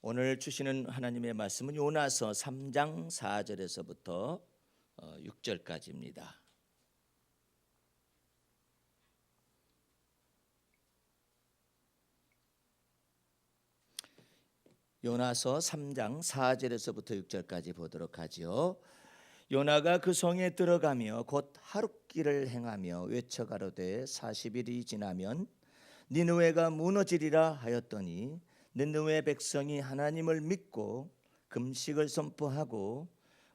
오늘 주시는 하나님의 말씀은 요나서 3장 4절에서부터 6절까지입니다. 요나서 3장 4절에서부터 6절까지 보도록 하지요. 요나가 그 성에 들어가며 곧 하룻길을 행하며 외쳐가로되 40일이 지나면 니느웨가 무너지리라 하였더니 니느웨 백성이 하나님을 믿고 금식을 선포하고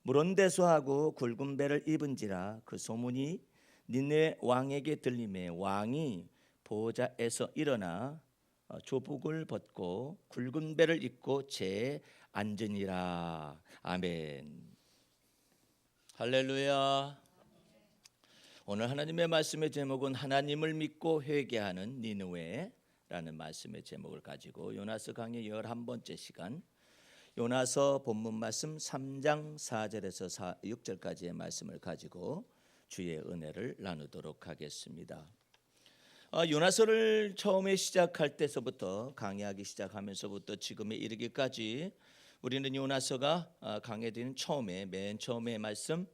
물온대소하고 굵은 배를 입은지라 그 소문이 니느웨 왕에게 들림에 왕이 보좌에서 일어나 조복을 벗고 굵은 배를 입고 제 앉으니라. 아멘. 할렐루야. 오늘 하나님의 말씀의 제목은 하나님을 믿고 회개하는 니느웨라는 말씀의 제목을 가지고 요나서 강의 11번째 시간, 요나서 본문 말씀 3장 4절에서 6절까지의 말씀을 가지고 주의 은혜를 나누도록 하겠습니다. 요나서를 처음에 시작할 때서부터 강의하기 시작하면서부터 지금에 이르기까지 우리는 요나서가 강해되는 맨 처음의 말씀,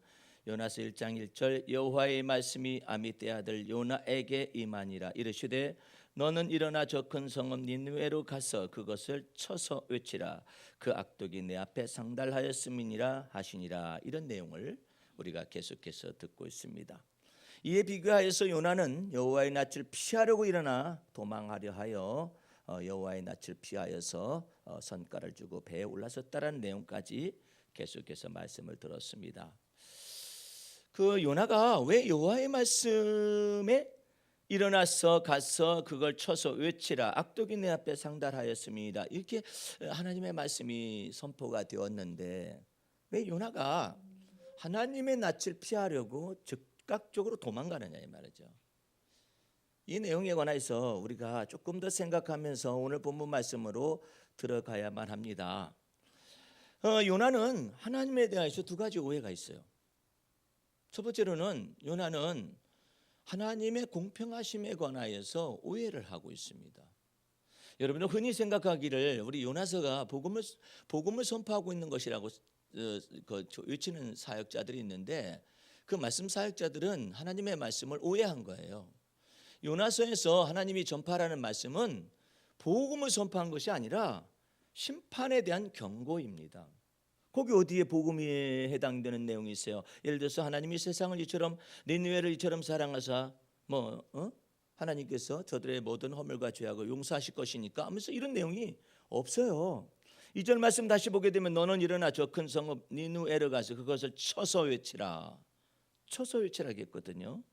요나서 1장 1절 여호와의 말씀이 아미떼 아들 요나에게 임하니라. 이르시되 너는 일어나 저 큰 성읍 니느웨로 가서 그것을 쳐서 외치라. 그 악독이 내 앞에 상달하였음이니라 하시니라. 이런 내용을 우리가 계속해서 듣고 있습니다. 이에 비교하여서 요나는 여호와의 낯을 피하려고 일어나 도망하려 하여 여호와의 낯을 피하여서 선가를 주고 배에 올라섰다라는 내용까지 계속해서 말씀을 들었습니다. 그 요나가 왜 여호와의 말씀에 일어나서 가서 그걸 쳐서 외치라. 악독이 내 앞에 상달하였습니다. 이렇게 하나님의 말씀이 선포가 되었는데 왜 요나가 하나님의 낯을 피하려고 즉각적으로 도망가느냐 이 말이죠. 이 내용에 관해서 우리가 조금 더 생각하면서 오늘 본문 말씀으로 들어가야만 합니다. 요나는 하나님에 대해서 두 가지 오해가 있어요. 첫 번째로는 요나는 하나님의 공평하심에 관하여서 오해를 하고 있습니다. 여러분은 흔히 생각하기를 우리 요나서가 복음을 선포하고 있는 것이라고 외치는 사역자들이 있는데 그 말씀 사역자들은 하나님의 말씀을 오해한 거예요. 요나서에서 하나님이 전파하라는 말씀은 복음을 선포한 것이 아니라 심판에 대한 경고입니다. 거기 어디에 복음이 해당되는 내용이 있어요? 예를 들어서 하나님이 세상을 이처럼 니느웨를 이처럼 사랑하사 하나님께서 저들의 모든 허물과 죄악을 용서하실 것이니까 하면서 이런 내용이 없어요. 2절 말씀 다시 보게 되면 너는 일어나 저 큰 성읍 니느웨로 가서 그것을 쳐서 외치라. 쳐서 외치라고 했거든요.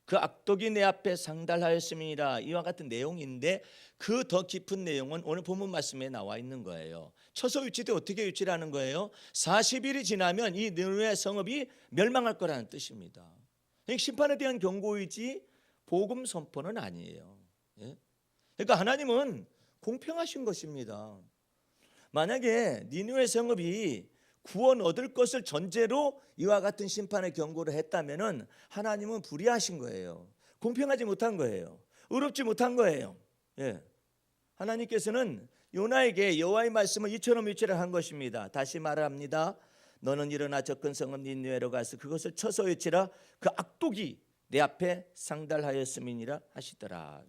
그 악독이 내 앞에 상달하였음이니라. 이와 같은 내용인데 그 더 깊은 내용은 오늘 본문 말씀에 나와 있는 거예요. 쳐서 외치되 어떻게 외치라는 거예요? 40일이 지나면 이 니느웨 성읍이 멸망할 거라는 뜻입니다. 심판에 대한 경고이지 복음 선포는 아니에요. 그러니까 하나님은 공평하신 것입니다. 만약에 니느웨 성읍이 구원 얻을 것을 전제로 이와 같은 심판의 경고를 했다면은 하나님은 불의하신 거예요. 공평하지 못한 거예요. 의롭지 못한 거예요. 하나님께서는 요나에게 여호와의 말씀을 이처럼 외치라 한 것입니다. 다시 말합니다. 너는 일어나 저 큰 성읍 니느웨로 가서 그것을 쳐서 외치라. 그 악독이 내 앞에 상달하였음이니라 하시더라.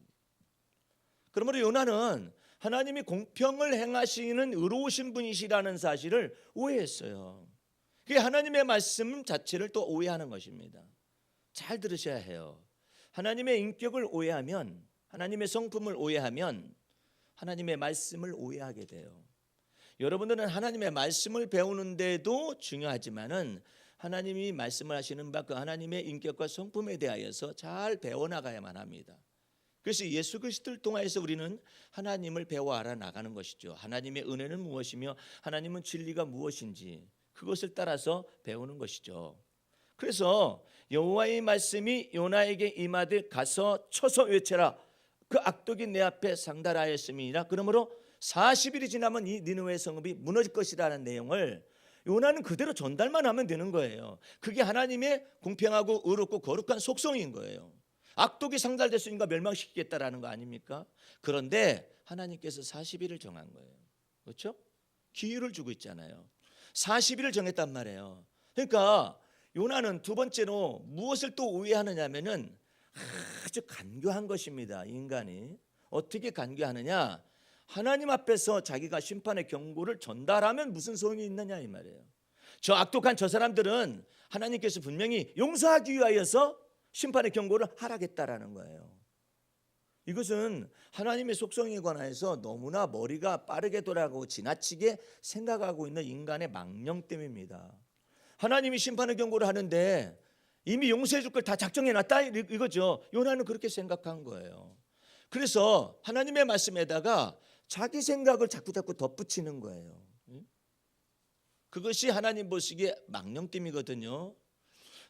그러므로 요나는 하나님이 공평을 행하시는 의로우신 분이시라는 사실을 오해했어요. 그게 하나님의 말씀 자체를 또 오해하는 것입니다. 잘 들으셔야 해요. 하나님의 인격을 오해하면, 하나님의 성품을 오해하면 하나님의 말씀을 오해하게 돼요. 여러분들은 하나님의 말씀을 배우는데도 중요하지만은 하나님이 말씀을 하시는 바 그 하나님의 인격과 성품에 대하여서 잘 배워나가야만 합니다. 그래서 예수 그리스도를 통해서 우리는 하나님을 배워 알아나가는 것이죠. 하나님의 은혜는 무엇이며 하나님은 진리가 무엇인지 그것을 따라서 배우는 것이죠. 그래서 여호와의 말씀이 요나에게 임하되 가서 쳐서 외쳐라. 그 악독이 내 앞에 상달하였음이니라. 그러므로 40일이 지나면 이 니느웨 성읍이 무너질 것이라는 내용을 요나는 그대로 전달만 하면 되는 거예요. 그게 하나님의 공평하고 의롭고 거룩한 속성인 거예요. 악독이 상달됐으니까 멸망시키겠다라는 거 아닙니까? 그런데 하나님께서 40일을 정한 거예요. 그렇죠? 기회를 주고 있잖아요. 40일을 정했단 말이에요. 그러니까 요나는 두 번째로 무엇을 또 오해하느냐면은 아주 간교한 것입니다. 인간이 어떻게 간교하느냐? 하나님 앞에서 자기가 심판의 경고를 전달하면 무슨 소용이 있느냐 이 말이에요. 저 악독한 저 사람들은 하나님께서 분명히 용서하기 위하여서 심판의 경고를 하라겠다라는 거예요. 이것은 하나님의 속성에 관해서 너무나 머리가 빠르게 돌아가고 지나치게 생각하고 있는 인간의 망령됨입니다. 하나님이 심판의 경고를 하는데 이미 용서해 줄 걸 다 작정해놨다 이거죠. 요나는 그렇게 생각한 거예요. 그래서 하나님의 말씀에다가 자기 생각을 자꾸 덧붙이는 거예요. 그것이 하나님 보시기에 망령됨이거든요.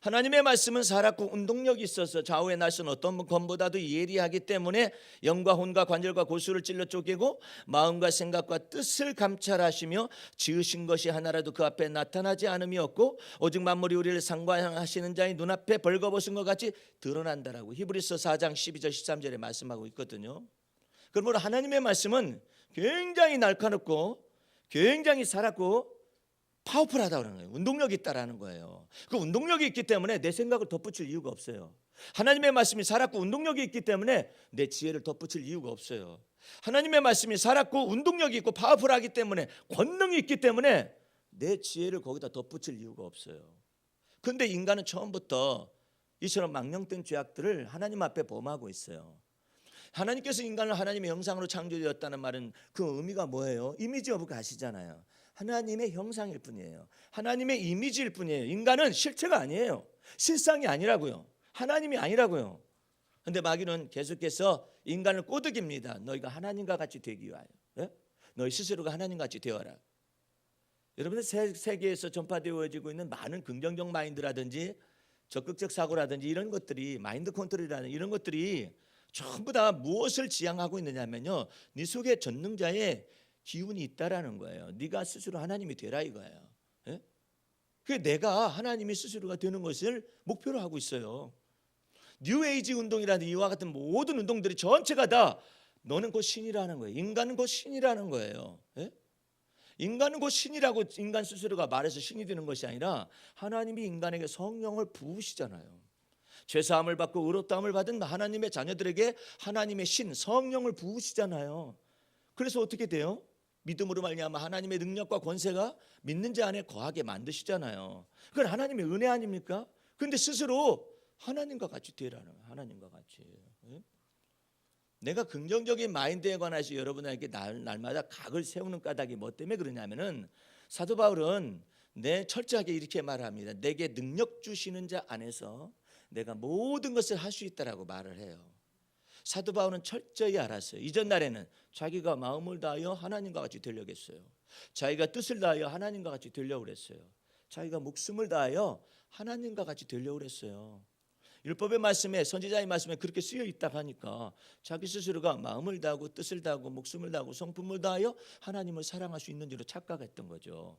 하나님의 말씀은 살았고 운동력이 있어서 좌우의 날선 어떤 검보다도 예리하기 때문에 영과 혼과 관절과 골수를 찔러 쪼개고 마음과 생각과 뜻을 감찰하시며 지으신 것이 하나라도 그 앞에 나타나지 않음이 없고 오직 만물이 우리를 상관하시는 자의 눈앞에 벌거벗은 것 같이 드러난다라고 히브리서 4장 12절 13절에 말씀하고 있거든요. 그러므로 하나님의 말씀은 굉장히 날카롭고 굉장히 살았고 파워풀하다고 하는 거예요. 운동력이 있다라는 거예요. 그 운동력이 있기 때문에 내 생각을 덧붙일 이유가 없어요. 하나님의 말씀이 살았고 운동력이 있기 때문에 내 지혜를 덧붙일 이유가 없어요. 하나님의 말씀이 살았고 운동력이 있고 파워풀하기 때문에 권능이 있기 때문에 내 지혜를 거기다 덧붙일 이유가 없어요. 그런데 인간은 처음부터 이처럼 망령된 죄악들을 하나님 앞에 범하고 있어요. 하나님께서 인간을 하나님의 형상으로 창조되었다는 말은 그 의미가 뭐예요? 이미지 오브 갓이잖아요. 하나님의 형상일 뿐이에요. 하나님의 이미지일 뿐이에요. 인간은 실체가 아니에요. 실상이 아니라고요. 하나님이 아니라고요. 그런데 마귀는 계속해서 인간을 꼬드깁니다. 너희가 하나님과 같이 되기 위하여. 예? 너희 스스로가 하나님과 같이 되어라. 여러분들 세계에서 전파되어지고 있는 많은 긍정적 마인드라든지 적극적 사고라든지 이런 것들이 마인드 컨트롤이라는 이런 것들이 전부 다 무엇을 지향하고 있느냐면요. 네 속에 전능자의 기운이 있다라는 거예요. 네가 스스로 하나님이 되라 이거예요. 예? 그 내가 하나님이 스스로가 되는 것을 목표로 하고 있어요. 뉴에이지 운동이라는 이와 같은 모든 운동들이 전체가 다 너는 곧 신이라는 거예요. 인간은 곧 신이라는 거예요. 예? 인간은 곧 신이라고 인간 스스로가 말해서 신이 되는 것이 아니라 하나님이 인간에게 성령을 부으시잖아요. 죄사함을 받고 의롭다함을 받은 하나님의 자녀들에게 하나님의 신 성령을 부으시잖아요. 그래서 어떻게 돼요? 믿음으로 말미암아 하나님의 능력과 권세가 믿는 자 안에 거하게 만드시잖아요. 그건 하나님의 은혜 아닙니까? 그런데 스스로 하나님과 같이 되라는 거예요. 하나님과 같이. 내가 긍정적인 마인드에 관해서 여러분에게 날마다 각을 세우는 까닭이 뭐 때문에 그러냐면은 사도 바울은 철저하게 이렇게 말합니다. 내게 능력 주시는 자 안에서 내가 모든 것을 할 수 있다라고 말을 해요. 사도 바울은 철저히 알았어요. 이전 날에는 자기가 마음을 다하여 하나님과 같이 되려고 했어요. 자기가 뜻을 다하여 하나님과 같이 되려고 그랬어요. 자기가 목숨을 다하여 하나님과 같이 되려고 그랬어요. 율법의 말씀에 선지자의 말씀에 그렇게 쓰여 있다고 하니까 자기 스스로가 마음을 다하고 뜻을 다하고 목숨을 다하고 성품을 다하여 하나님을 사랑할 수 있는 줄로 착각했던 거죠.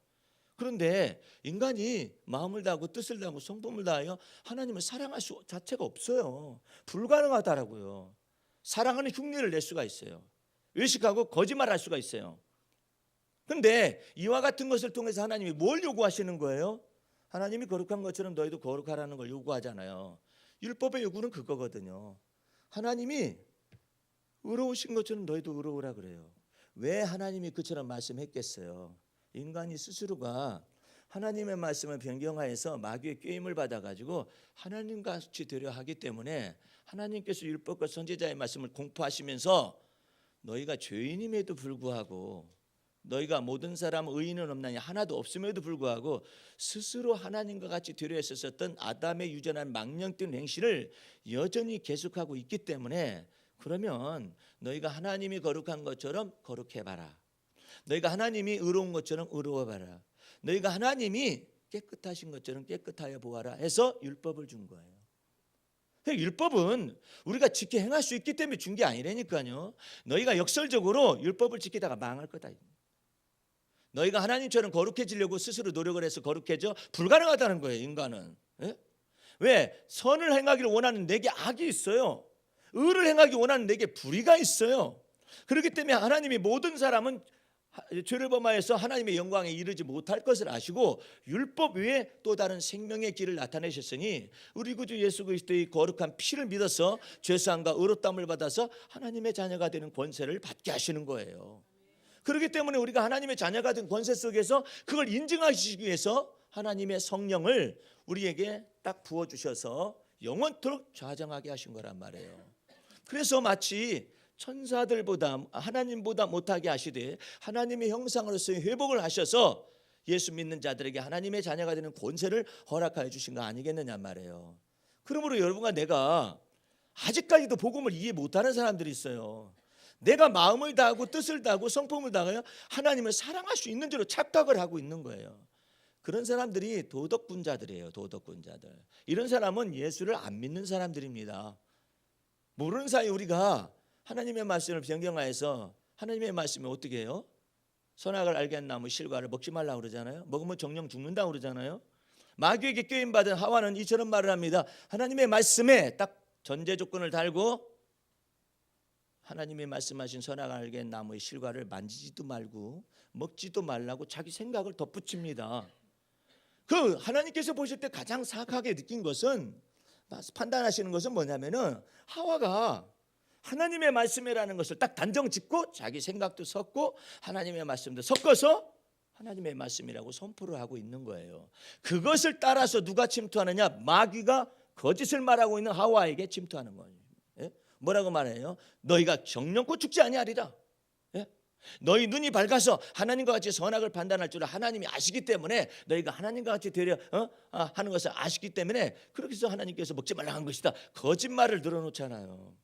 그런데 인간이 마음을 다하고 뜻을 다하고 성품을 다하여 하나님을 사랑할 수 자체가 없어요. 불가능하다라고요. 사랑하는 흉내를 낼 수가 있어요. 의식하고 거짓말할 수가 있어요. 그런데 이와 같은 것을 통해서 하나님이 뭘 요구하시는 거예요? 하나님이 거룩한 것처럼 너희도 거룩하라는 걸 요구하잖아요. 율법의 요구는 그거거든요. 하나님이 의로우신 것처럼 너희도 의로우라 그래요. 왜 하나님이 그처럼 말씀했겠어요? 인간이 스스로가 하나님의 말씀을 변경하여서 마귀의 꾀임을 받아가지고 하나님과 같이 되려 하기 때문에 하나님께서 율법과 선지자의 말씀을 공포하시면서 너희가 죄인임에도 불구하고 너희가 모든 사람 의인은 없나니 하나도 없음에도 불구하고 스스로 하나님과 같이 되려 했었던 아담의 유전한 망령된 행실을 여전히 계속하고 있기 때문에 그러면 너희가 하나님이 거룩한 것처럼 거룩해봐라. 너희가 하나님이 의로운 것처럼 의로워봐라. 너희가 하나님이 깨끗하신 것처럼 깨끗하여 보아라 해서 율법을 준 거예요. 율법은 우리가 지켜 행할 수 있기 때문에 준 게 아니라니까요. 너희가 역설적으로 율법을 지키다가 망할 거다. 너희가 하나님처럼 거룩해지려고 스스로 노력을 해서 거룩해져 불가능하다는 거예요. 인간은. 예? 왜? 선을 행하기를 원하는 내게 악이 있어요. 의를 행하기 원하는 내게 불의가 있어요. 그렇기 때문에 하나님이 모든 사람은 죄를 범하여서 하나님의 영광에 이르지 못할 것을 아시고 율법 외에 또 다른 생명의 길을 나타내셨으니 우리 구주 예수 그리스도의 거룩한 피를 믿어서 죄사함과 의롭다함을 받아서 하나님의 자녀가 되는 권세를 받게 하시는 거예요. 그렇기 때문에 우리가 하나님의 자녀가 된 권세 속에서 그걸 인증하시기 위해서 하나님의 성령을 우리에게 딱 부어주셔서 영원토록 좌정하게 하신 거란 말이에요. 그래서 마치 천사들보다 하나님보다 못하게 하시되 하나님의 형상으로서의 회복을 하셔서 예수 믿는 자들에게 하나님의 자녀가 되는 권세를 허락하여 주신 거 아니겠느냐 말이에요. 그러므로 여러분과 내가 아직까지도 복음을 이해 못하는 사람들이 있어요. 내가 마음을 다하고 뜻을 다하고 성품을 다하여 하나님을 사랑할 수 있는 줄로 착각을 하고 있는 거예요. 그런 사람들이 도덕군자들이에요. 도덕군자들. 이런 사람은 예수를 안 믿는 사람들입니다. 모르는 사이 우리가 하나님의 말씀을 변경하여서 하나님의 말씀이 어떻게 해요? 선악을 알게 한 나무 실과를 먹지 말라고 그러잖아요. 먹으면 정령 죽는다고 그러잖아요. 마귀에게 꾀임받은 하와는 이처럼 말을 합니다. 하나님의 말씀에 딱 전제 조건을 달고 하나님이 말씀하신 선악을 알게 한 나무의 실과를 만지지도 말고 먹지도 말라고 자기 생각을 덧붙입니다. 그 하나님께서 보실 때 가장 사악하게 느낀 것은, 판단하시는 것은 뭐냐면은 하와가 하나님의 말씀이라는 것을 딱 단정 짓고 자기 생각도 섞고 하나님의 말씀도 섞어서 하나님의 말씀이라고 선포를 하고 있는 거예요. 그것을 따라서 누가 침투하느냐? 마귀가 거짓을 말하고 있는 하와에게 침투하는 거예요. 예? 뭐라고 말해요? 너희가 정령코 죽지 아니하리라. 예? 너희 눈이 밝아서 하나님과 같이 선악을 판단할 줄을 하나님이 아시기 때문에 너희가 하나님과 같이 되려 하는 것을 아시기 때문에 그렇게 해서 하나님께서 먹지 말라 한 것이다. 거짓말을 늘어놓잖아요.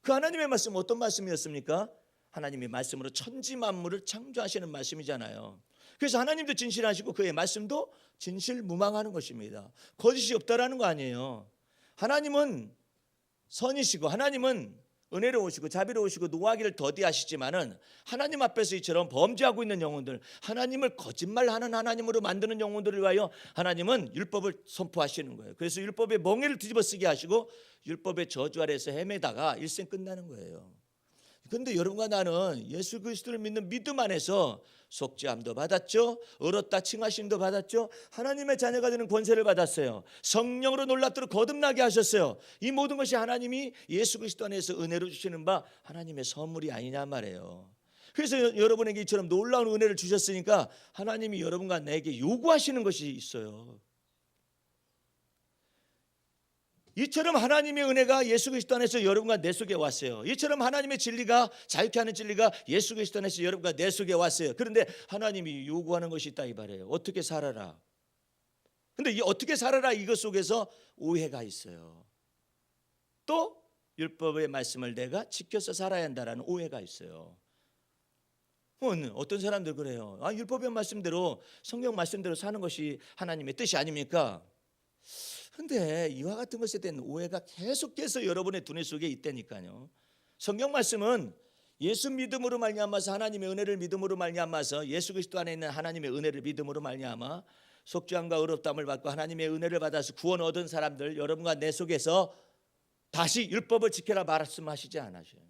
그 하나님의 말씀은 어떤 말씀이었습니까? 하나님의 말씀으로 천지 만물을 창조하시는 말씀이잖아요. 그래서 하나님도 진실하시고 그의 말씀도 진실무망하는 것입니다. 거짓이 없다라는 거 아니에요. 하나님은 선이시고 하나님은 은혜로우시고 자비로우시고 노하기를 더디하시지만은 하나님 앞에서 이처럼 범죄하고 있는 영혼들, 하나님을 거짓말하는 하나님으로 만드는 영혼들을 위하여 하나님은 율법을 선포하시는 거예요. 그래서 율법의 멍에를 뒤집어쓰게 하시고 율법의 저주 아래에서 헤매다가 일생 끝나는 거예요. 그런데 여러분과 나는 예수 그리스도를 믿는 믿음 안에서 속죄함도 받았죠, 의롭다 칭하심도 받았죠, 하나님의 자녀가 되는 권세를 받았어요. 성령으로 놀랍도록 거듭나게 하셨어요. 이 모든 것이 하나님이 예수 그리스도 안에서 은혜로 주시는 바 하나님의 선물이 아니냐 말이에요. 그래서 여러분에게 이처럼 놀라운 은혜를 주셨으니까 하나님이 여러분과 나에게 요구하시는 것이 있어요. 이처럼 하나님의 은혜가 예수 그리스도 안에서 여러분과 내 속에 왔어요. 이처럼 하나님의 진리가, 자유케 하는 진리가 예수 그리스도 안에서 여러분과 내 속에 왔어요. 그런데 하나님이 요구하는 것이 있다 이 말이에요. 어떻게 살아라. 근데 이 어떻게 살아라 이것 속에서 오해가 있어요. 또 율법의 말씀을 내가 지켜서 살아야 한다라는 오해가 있어요. 어떤 사람들 그래요. 율법의 말씀대로, 성경 말씀대로 사는 것이 하나님의 뜻이 아닙니까? 그런데 이와 같은 것에 대한 오해가 계속해서 여러분의 두뇌 속에 있다니까요. 성경 말씀은 예수 믿음으로 말미암아서 하나님의 은혜를 믿음으로 말미암아서 예수 그리스도 안에 있는 하나님의 은혜를 믿음으로 말미암아 속죄함과 의롭다함을 받고 하나님의 은혜를 받아서 구원 얻은 사람들, 여러분과 내 속에서 다시 율법을 지켜라 말씀하시지 않으셔요.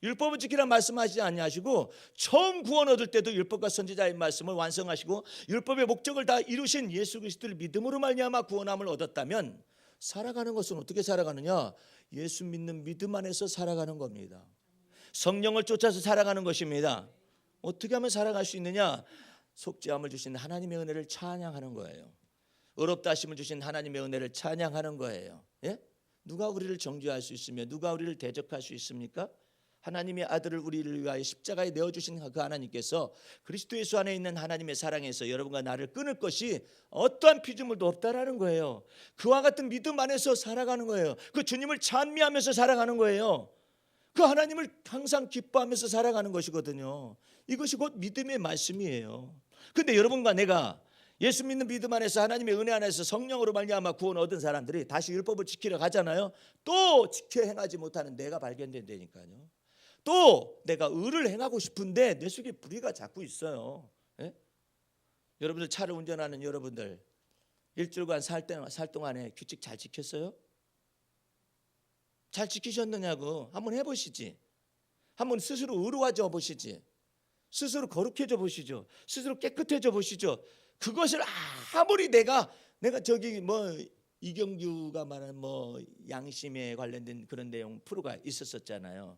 율법을 지키라 말씀하시지 아니하시고 처음 구원 얻을 때도 율법과 선지자의 말씀을 완성하시고 율법의 목적을 다 이루신 예수 그리스도를 믿음으로 말미암아 구원함을 얻었다면 살아가는 것은 어떻게 살아가느냐? 예수 믿는 믿음 안에서 살아가는 겁니다. 성령을 쫓아서 살아가는 것입니다. 어떻게 하면 살아갈 수 있느냐? 속죄함을 주신 하나님의 은혜를 찬양하는 거예요. 의롭다 하심을 주신 하나님의 은혜를 찬양하는 거예요. 예? 누가 우리를 정죄할 수 있으며 누가 우리를 대적할 수 있습니까? 하나님의 아들을 우리를 위하여 십자가에 내어주신 그 하나님께서 그리스도 예수 안에 있는 하나님의 사랑에서 여러분과 나를 끊을 것이 어떠한 피조물도 없다라는 거예요. 그와 같은 믿음 안에서 살아가는 거예요. 그 주님을 찬미하면서 살아가는 거예요. 그 하나님을 항상 기뻐하면서 살아가는 것이거든요. 이것이 곧 믿음의 말씀이에요. 그런데 여러분과 내가 예수 믿는 믿음 안에서 하나님의 은혜 안에서 성령으로 말미암아 구원 얻은 사람들이 다시 율법을 지키러 가잖아요. 또 지켜 행하지 못하는 내가 발견된다니까요. 또 내가 의를 행하고 싶은데 내 속에 불의가 자꾸 있어요. 예? 여러분들 차를 운전하는 여러분들 일주일간 살 동안에 규칙 잘 지켰어요? 잘 지키셨느냐고 한번 해보시지. 한번 스스로 의로워져 보시지. 스스로 거룩해져 보시죠. 스스로 깨끗해져 보시죠. 그것을 아무리 내가 저기 뭐 이경규가 말하는 뭐 양심에 관련된 그런 내용 프로가 있었잖아요.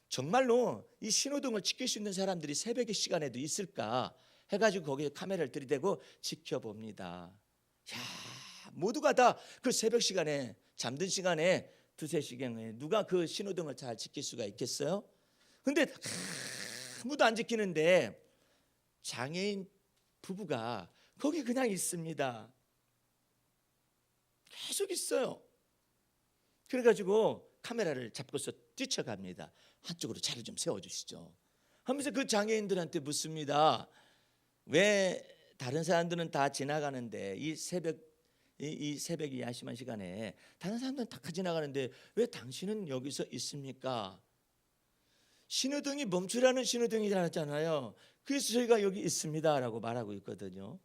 정말로 이 신호등을 지킬 수 있는 사람들이 새벽의 시간에도 있을까 해가지고 거기에 카메라를 들이대고 지켜봅니다. 야, 모두가 다 그 새벽 시간에 잠든 시간에 두세 시경에 누가 그 신호등을 잘 지킬 수가 있겠어요? 근데 아무도 안 지키는데 장애인 부부가 거기 그냥 있습니다. 계속 있어요. 그래가지고 카메라를 잡고서 뛰쳐갑니다. 한쪽으로 자리 좀 세워주시죠 하면서 그 장애인들한테 묻습니다. 왜 다른 사람들은 다 지나가는데 이 새벽이 야심한 시간에 다른 사람들은 다 지나가는데 왜 당신은 여기서 있습니까? 신호등이 멈추라는 신호등이잖아요. 그래서 저희가 여기 있습니다 라고 말하고 있거든요.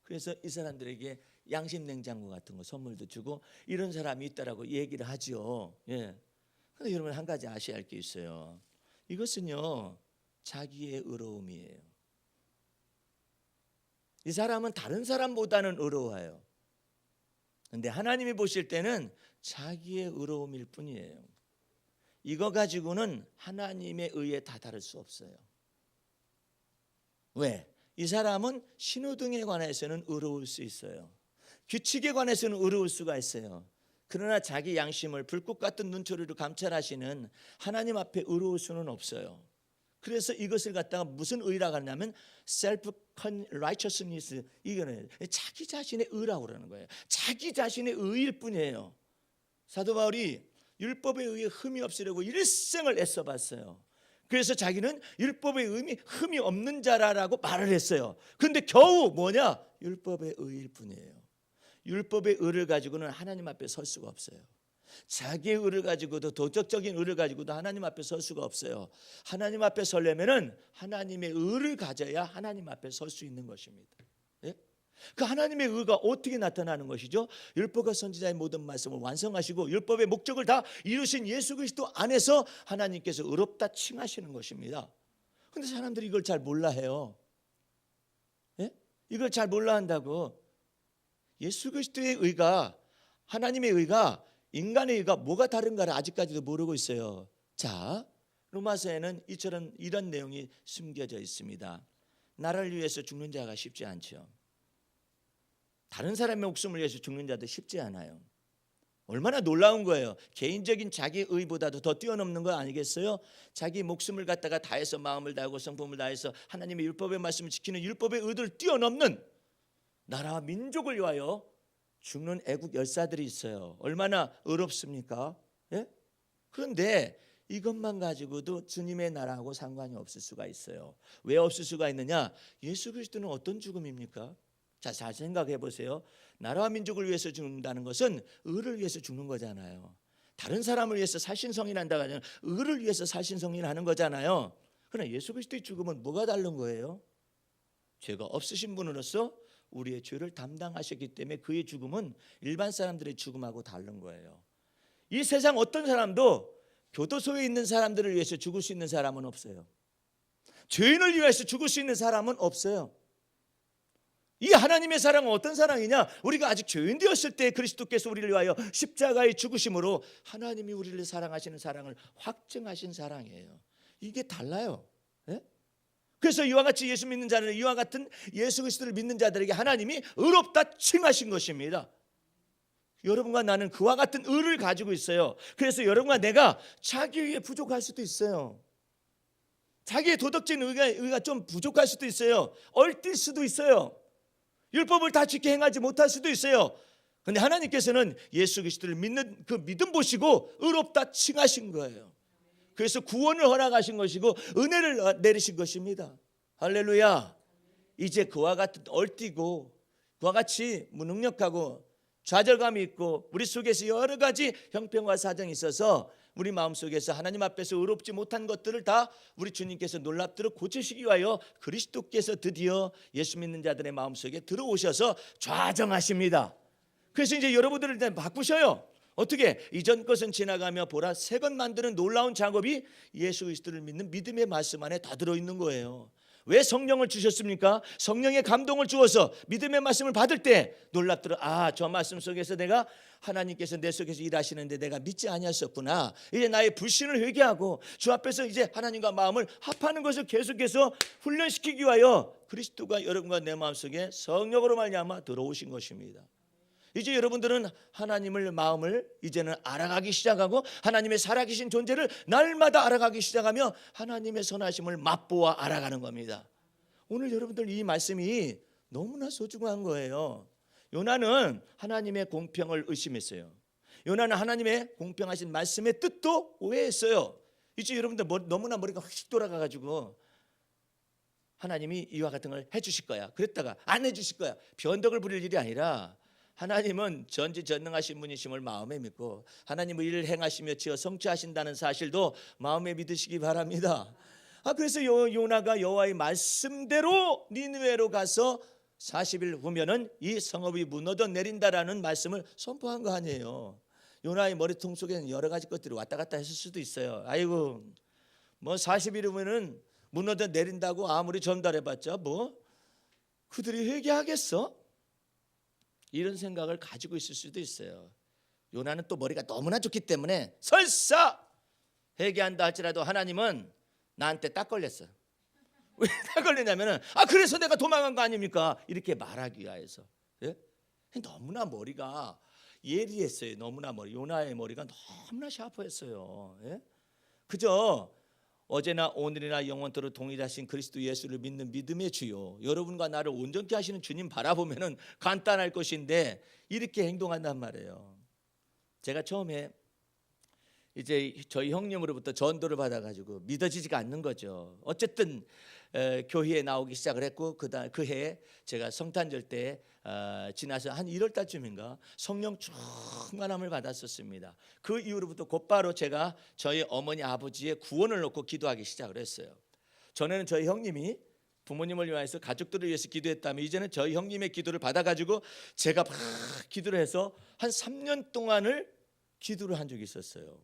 그래서 이 사람들에게 양심 냉장고 같은 거 선물도 주고 이런 사람이 있다라고 얘기를 하죠. 예. 근데 여러분 한 가지 아셔야 할 게 있어요. 이것은요 자기의 의로움이에요. 이 사람은 다른 사람보다는 의로워요. 근데 하나님이 보실 때는 자기의 의로움일 뿐이에요. 이거 가지고는 하나님의 의에 다다를 수 없어요. 왜? 이 사람은 신호등에 관해서는 의로울 수 있어요. 규칙에 관해서는 의로울 수가 있어요. 그러나 자기 양심을 불꽃 같은 눈초리로 감찰하시는 하나님 앞에 의로울 수는 없어요. 그래서 이것을 갖다가 무슨 의라고 하냐면 self righteousness, 이거는 자기 자신의 의라고 그러는 거예요. 자기 자신의 의일 뿐이에요. 사도 바울이 율법에 의해 흠이 없으려고 일생을 애써봤어요. 그래서 자기는 율법의 흠이 없는 자라고 말을 했어요. 그런데 겨우 뭐냐? 율법의 의일 뿐이에요. 율법의 의를 가지고는 하나님 앞에 설 수가 없어요. 자기의 의를 가지고도 도덕적인 의를 가지고도 하나님 앞에 설 수가 없어요. 하나님 앞에 서려면은 하나님의 의를 가져야 하나님 앞에 설 수 있는 것입니다. 예? 그 하나님의 의가 어떻게 나타나는 것이죠? 율법과 선지자의 모든 말씀을 완성하시고 율법의 목적을 다 이루신 예수 그리스도 안에서 하나님께서 의롭다 칭하시는 것입니다. 그런데 사람들이 이걸 잘 몰라 해요. 예? 이걸 잘 몰라 한다고. 예수 그리스도의 의가, 하나님의 의가, 인간의 의가 뭐가 다른가를 아직까지도 모르고 있어요. 자, 로마서에는 이런 내용이 숨겨져 있습니다. 나를 위해서 죽는 자가 쉽지 않죠. 다른 사람의 목숨을 위해서 죽는 자도 쉽지 않아요. 얼마나 놀라운 거예요. 개인적인 자기 의보다도 더 뛰어넘는 거 아니겠어요? 자기 목숨을 갖다가 다해서 마음을 다하고 성품을 다해서 하나님의 율법의 말씀을 지키는 율법의 의를 뛰어넘는 나라와 민족을 위하여 죽는 애국 열사들이 있어요. 얼마나 의롭습니까? 예? 그런데 이것만 가지고도 주님의 나라하고 상관이 없을 수가 있어요. 왜 없을 수가 있느냐? 예수 그리스도는 어떤 죽음입니까? 자, 잘 생각해 보세요. 나라와 민족을 위해서 죽는다는 것은 의를 위해서 죽는 거잖아요. 다른 사람을 위해서 살신성인한다고 하면 의를 위해서 살신성인하는 거잖아요. 그러나 예수 그리스도의 죽음은 뭐가 다른 거예요? 죄가 없으신 분으로서 우리의 죄를 담당하셨기 때문에 그의 죽음은 일반 사람들의 죽음하고 다른 거예요. 이 세상 어떤 사람도 교도소에 있는 사람들을 위해서 죽을 수 있는 사람은 없어요. 죄인을 위해서 죽을 수 있는 사람은 없어요. 이 하나님의 사랑은 어떤 사랑이냐? 우리가 아직 죄인 되었을 때 그리스도께서 우리를 위하여 십자가의 죽으심으로 하나님이 우리를 사랑하시는 사랑을 확증하신 사랑이에요. 이게 달라요. 네? 그래서 이와 같이 예수 믿는 자는 이와 같은 예수 그리스도를 믿는 자들에게 하나님이 의롭다 칭하신 것입니다. 여러분과 나는 그와 같은 의를 가지고 있어요. 그래서 여러분과 내가 자기 의에 부족할 수도 있어요. 자기의 도덕적인 의가 좀 부족할 수도 있어요. 얼뛸 수도 있어요. 율법을 다 지켜 행하지 못할 수도 있어요. 그런데 하나님께서는 예수 그리스도를 믿는 그 믿음 보시고 의롭다 칭하신 거예요. 그래서 구원을 허락하신 것이고 은혜를 내리신 것입니다. 할렐루야. 이제 그와 같은 얼뛰고 그와 같이 무능력하고 좌절감이 있고 우리 속에서 여러 가지 형편과 사정이 있어서 우리 마음속에서 하나님 앞에서 의롭지 못한 것들을 다 우리 주님께서 놀랍도록 고치시기 위하여 그리스도께서 드디어 예수 믿는 자들의 마음속에 들어오셔서 좌정하십니다. 그래서 이제 여러분들을 바꾸셔요. 어떻게? 이전 것은 지나가며 보라 새 것 만드는 놀라운 작업이 예수 그리스도를 믿는 믿음의 말씀 안에 다 들어있는 거예요. 왜 성령을 주셨습니까? 성령의 감동을 주어서 믿음의 말씀을 받을 때 놀랍더라. 아, 저 말씀 속에서 내가 하나님께서 내 속에서 일하시는데 내가 믿지 아니했었구나. 이제 나의 불신을 회개하고 주 앞에서 이제 하나님과 마음을 합하는 것을 계속해서 훈련시키기 위하여 그리스도가 여러분과 내 마음속에 성령으로 말미암아 들어오신 것입니다. 이제 여러분들은 하나님을 마음을 이제는 알아가기 시작하고 하나님의 살아계신 존재를 날마다 알아가기 시작하며 하나님의 선하심을 맛보아 알아가는 겁니다. 오늘 여러분들 이 말씀이 너무나 소중한 거예요. 요나는 하나님의 공평을 의심했어요. 요나는 하나님의 공평하신 말씀의 뜻도 오해했어요. 이제 여러분들 너무나 머리가 확 돌아가가지고 하나님이 이와 같은 걸 해주실 거야. 그랬다가 안 해주실 거야. 변덕을 부릴 일이 아니라 하나님은 전지전능하신 분이심을 마음에 믿고 하나님의 일을 행하시며 지어 성취하신다는 사실도 마음에 믿으시기 바랍니다. 그래서 요나가 여호와의 말씀대로 니느웨로 가서 40일 후면은 이 성읍이 무너져 내린다라는 말씀을 선포한 거 아니에요. 요나의 머리통 속에는 여러 가지 것들이 왔다 갔다 했을 수도 있어요. 아이고 뭐 40일 후면은 무너져 내린다고 아무리 전달해봤자 뭐 그들이 회개하겠어? 이런 생각을 가지고 있을 수도 있어요. 요나는 또 머리가 너무나 좋기 때문에 설사 회개한다 할지라도 하나님은 나한테 딱 걸렸어. 왜 딱 걸리냐면은 그래서 내가 도망간 거 아닙니까? 이렇게 말하기 위해서. 예? 너무나 머리가 예리했어요. 너무나 요나의 머리가 너무나 샤프했어요. 예? 그저 어제나 오늘이나 영원토록 동일하신 그리스도 예수를 믿는 믿음의 주요 여러분과 나를 온전케 하시는 주님 바라보면은 간단할 것인데 이렇게 행동한단 말이에요. 제가 처음에 이제 저희 형님으로부터 전도를 받아가지고 믿어지지가 않는 거죠. 어쨌든 교회에 나오기 시작을 했고 그 해에 제가 성탄절 때 지나서 한 1월 달쯤인가 성령 충만함을 받았었습니다. 그 이후로부터 곧바로 제가 저희 어머니 아버지의 구원을 놓고 기도하기 시작을 했어요. 전에는 저희 형님이 부모님을 위해서 가족들을 위해서 기도했다면 이제는 저희 형님의 기도를 받아가지고 제가 막 기도를 해서 한 3년 동안을 기도를 한 적이 있었어요.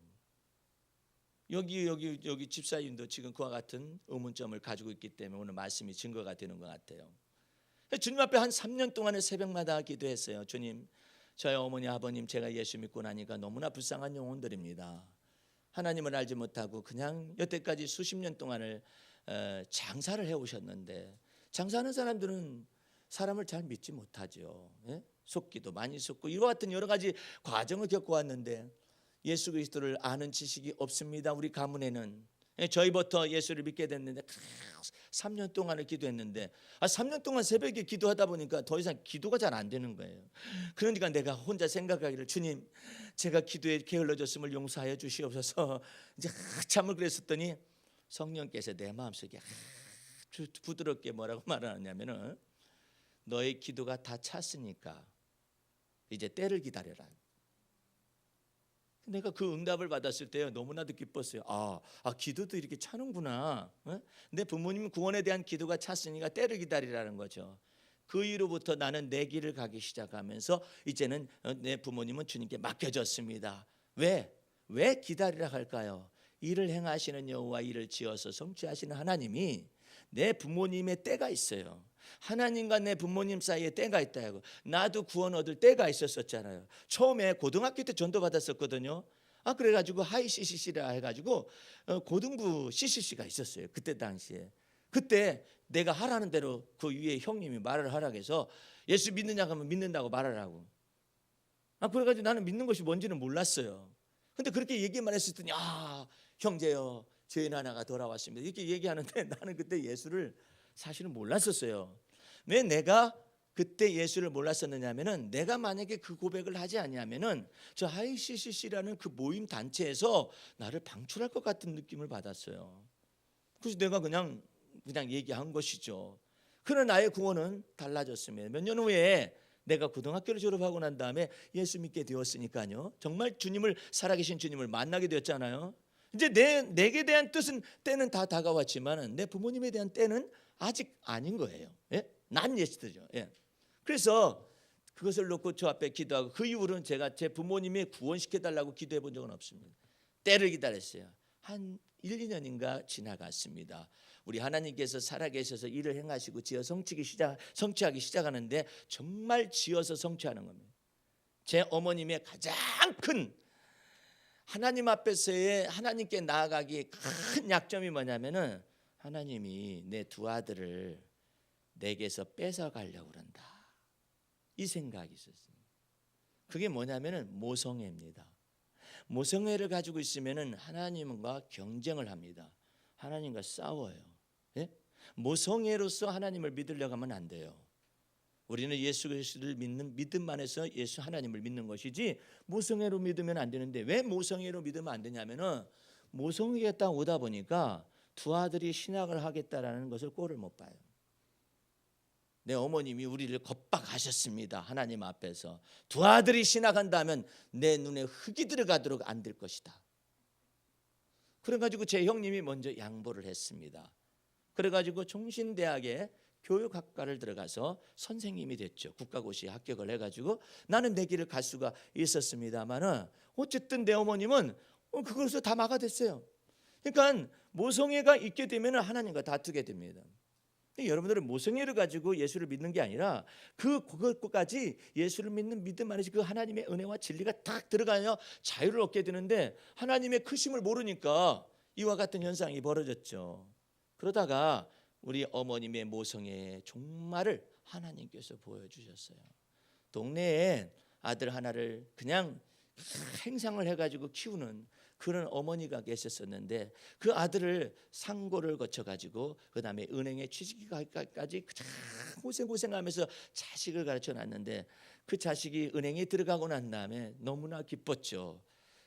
여기 집사님도 지금 그와 같은 의문점을 가지고 있기 때문에 오늘 말씀이 증거가 되는 것 같아요. 주님 앞에 한 3년 동안의 새벽마다 기도했어요. 주님, 저희 어머니 아버님 제가 예수 믿고 나니까 너무나 불쌍한 영혼들입니다. 하나님을 알지 못하고 그냥 여태까지 수십 년 동안을 장사를 해오셨는데 장사하는 사람들은 사람을 잘 믿지 못하죠. 예? 속기도 많이 속고 이와 같은 여러 가지 과정을 겪어왔는데 예수 그리스도를 아는 지식이 없습니다. 우리 가문에는 저희부터 예수를 믿게 됐는데 3년 동안을 기도했는데 3년 동안 새벽에 기도하다 보니까 더 이상 기도가 잘 안 되는 거예요. 그러니까 내가 혼자 생각하기를 주님 제가 기도에 게을러졌음을 용서하여 주시옵소서. 이제 한참을 그랬었더니 성령께서 내 마음속에 아주 부드럽게 뭐라고 말하냐면은 너의 기도가 다 찼으니까 이제 때를 기다려라. 내가 그 응답을 받았을 때 너무나도 기뻤어요. 기도도 이렇게 차는구나. 내 부모님 구원에 대한 기도가 찼으니까 때를 기다리라는 거죠. 그 이후로부터 나는 내 길을 가기 시작하면서 이제는 내 부모님은 주님께 맡겨졌습니다. 왜 기다리라 할까요? 일을 행하시는 여호와 일을 지어서 성취하시는 하나님이 내 부모님의 때가 있어요. 하나님과 내 부모님 사이에 때가 있다고. 나도 구원 얻을 때가 있었잖아요. 처음에 고등학교 때 전도 받았었거든요. 그래가지고 하이 CCC라 해가지고 고등부 CCC가 있었어요. 그때 당시에. 그때 내가 하라는 대로 그 위에 형님이 말을 하라고 해서 예수 믿느냐 하면 믿는다고 말하라고. 그래가지고 나는 믿는 것이 뭔지는 몰랐어요. 근데 그렇게 얘기만 했었더니 형제여 죄인 하나가 돌아왔습니다. 이렇게 얘기하는데 나는 그때 예수를 사실은 몰랐었어요. 왜 내가 그때 예수를 몰랐었느냐면은 내가 만약에 그 고백을 하지 않냐면은 저 ICCC라는 그 모임 단체에서 나를 방출할 것 같은 느낌을 받았어요. 그래서 내가 그냥 얘기한 것이죠. 그러나 나의 구원은 달라졌습니다. 몇 년 후에 내가 고등학교를 졸업하고 난 다음에 예수 믿게 되었으니까요. 정말 주님을 살아계신 주님을 만나게 되었잖아요. 이제 내게 대한 때는 다 다가왔지만은 내 부모님에 대한 때는 아직 아닌 거예요. 예? 난 예시죠. 예. 그래서 그것을 놓고 저 앞에 기도하고 그 이후로는 제가 제 부모님이 구원시켜달라고 기도해 본 적은 없습니다. 때를 기다렸어요. 한 1, 2년인가 지나갔습니다. 우리 하나님께서 살아계셔서 일을 행하시고 지어 성취하기 시작하는데 정말 지어서 성취하는 겁니다. 제 어머님의 가장 큰 하나님 앞에서의 하나님께 나아가기 큰 약점이 뭐냐면은 하나님이 내 두 아들을 내게서 뺏어가려고 그런다, 이 생각이 있었어요. 그게 뭐냐면은 모성애입니다. 모성애를 가지고 있으면은 하나님과 경쟁을 합니다. 하나님과 싸워요. 예? 모성애로서 하나님을 믿으려고 하면 안 돼요. 우리는 예수 그리스도를 믿는 믿음 안에서 예수 하나님을 믿는 것이지 모성애로 믿으면 안 되는데, 왜 모성애로 믿으면 안 되냐면은 모성애가 딱 오다 보니까 두 아들이 신학을 하겠다라는 것을 꼴을 못 봐요. 내 어머님이 우리를 겁박하셨습니다. 하나님 앞에서 두 아들이 신학한다면 내 눈에 흙이 들어가도록 안 될 것이다. 그래가지고 제 형님이 먼저 양보를 했습니다. 그래가지고 종신대학에 교육학과를 들어가서 선생님이 됐죠. 국가고시에 합격을 해가지고 나는 내 길을 갈 수가 있었습니다만은 어쨌든 내 어머님은 그것을 다 막아댔어요. 그러니까 모성애가 있게 되면 하나님과 다투게 됩니다. 여러분들은 모성애를 가지고 예수를 믿는 게 아니라 그것까지 예수를 믿는 믿음 안에서 그 하나님의 은혜와 진리가 딱 들어가야 자유를 얻게 되는데, 하나님의 크심을 모르니까 이와 같은 현상이 벌어졌죠. 그러다가 우리 어머님의 모성애의 종말을 하나님께서 보여주셨어요. 동네에 아들 하나를 그냥 행상을 해가지고 키우는 그런 어머니가 계셨었는데, 그 아들을 상고를 거쳐가지고 그 다음에 은행에 취직까지 고생하면서 자식을 가르쳐놨는데, 그 자식이 은행에 들어가고 난 다음에 너무나 기뻤죠.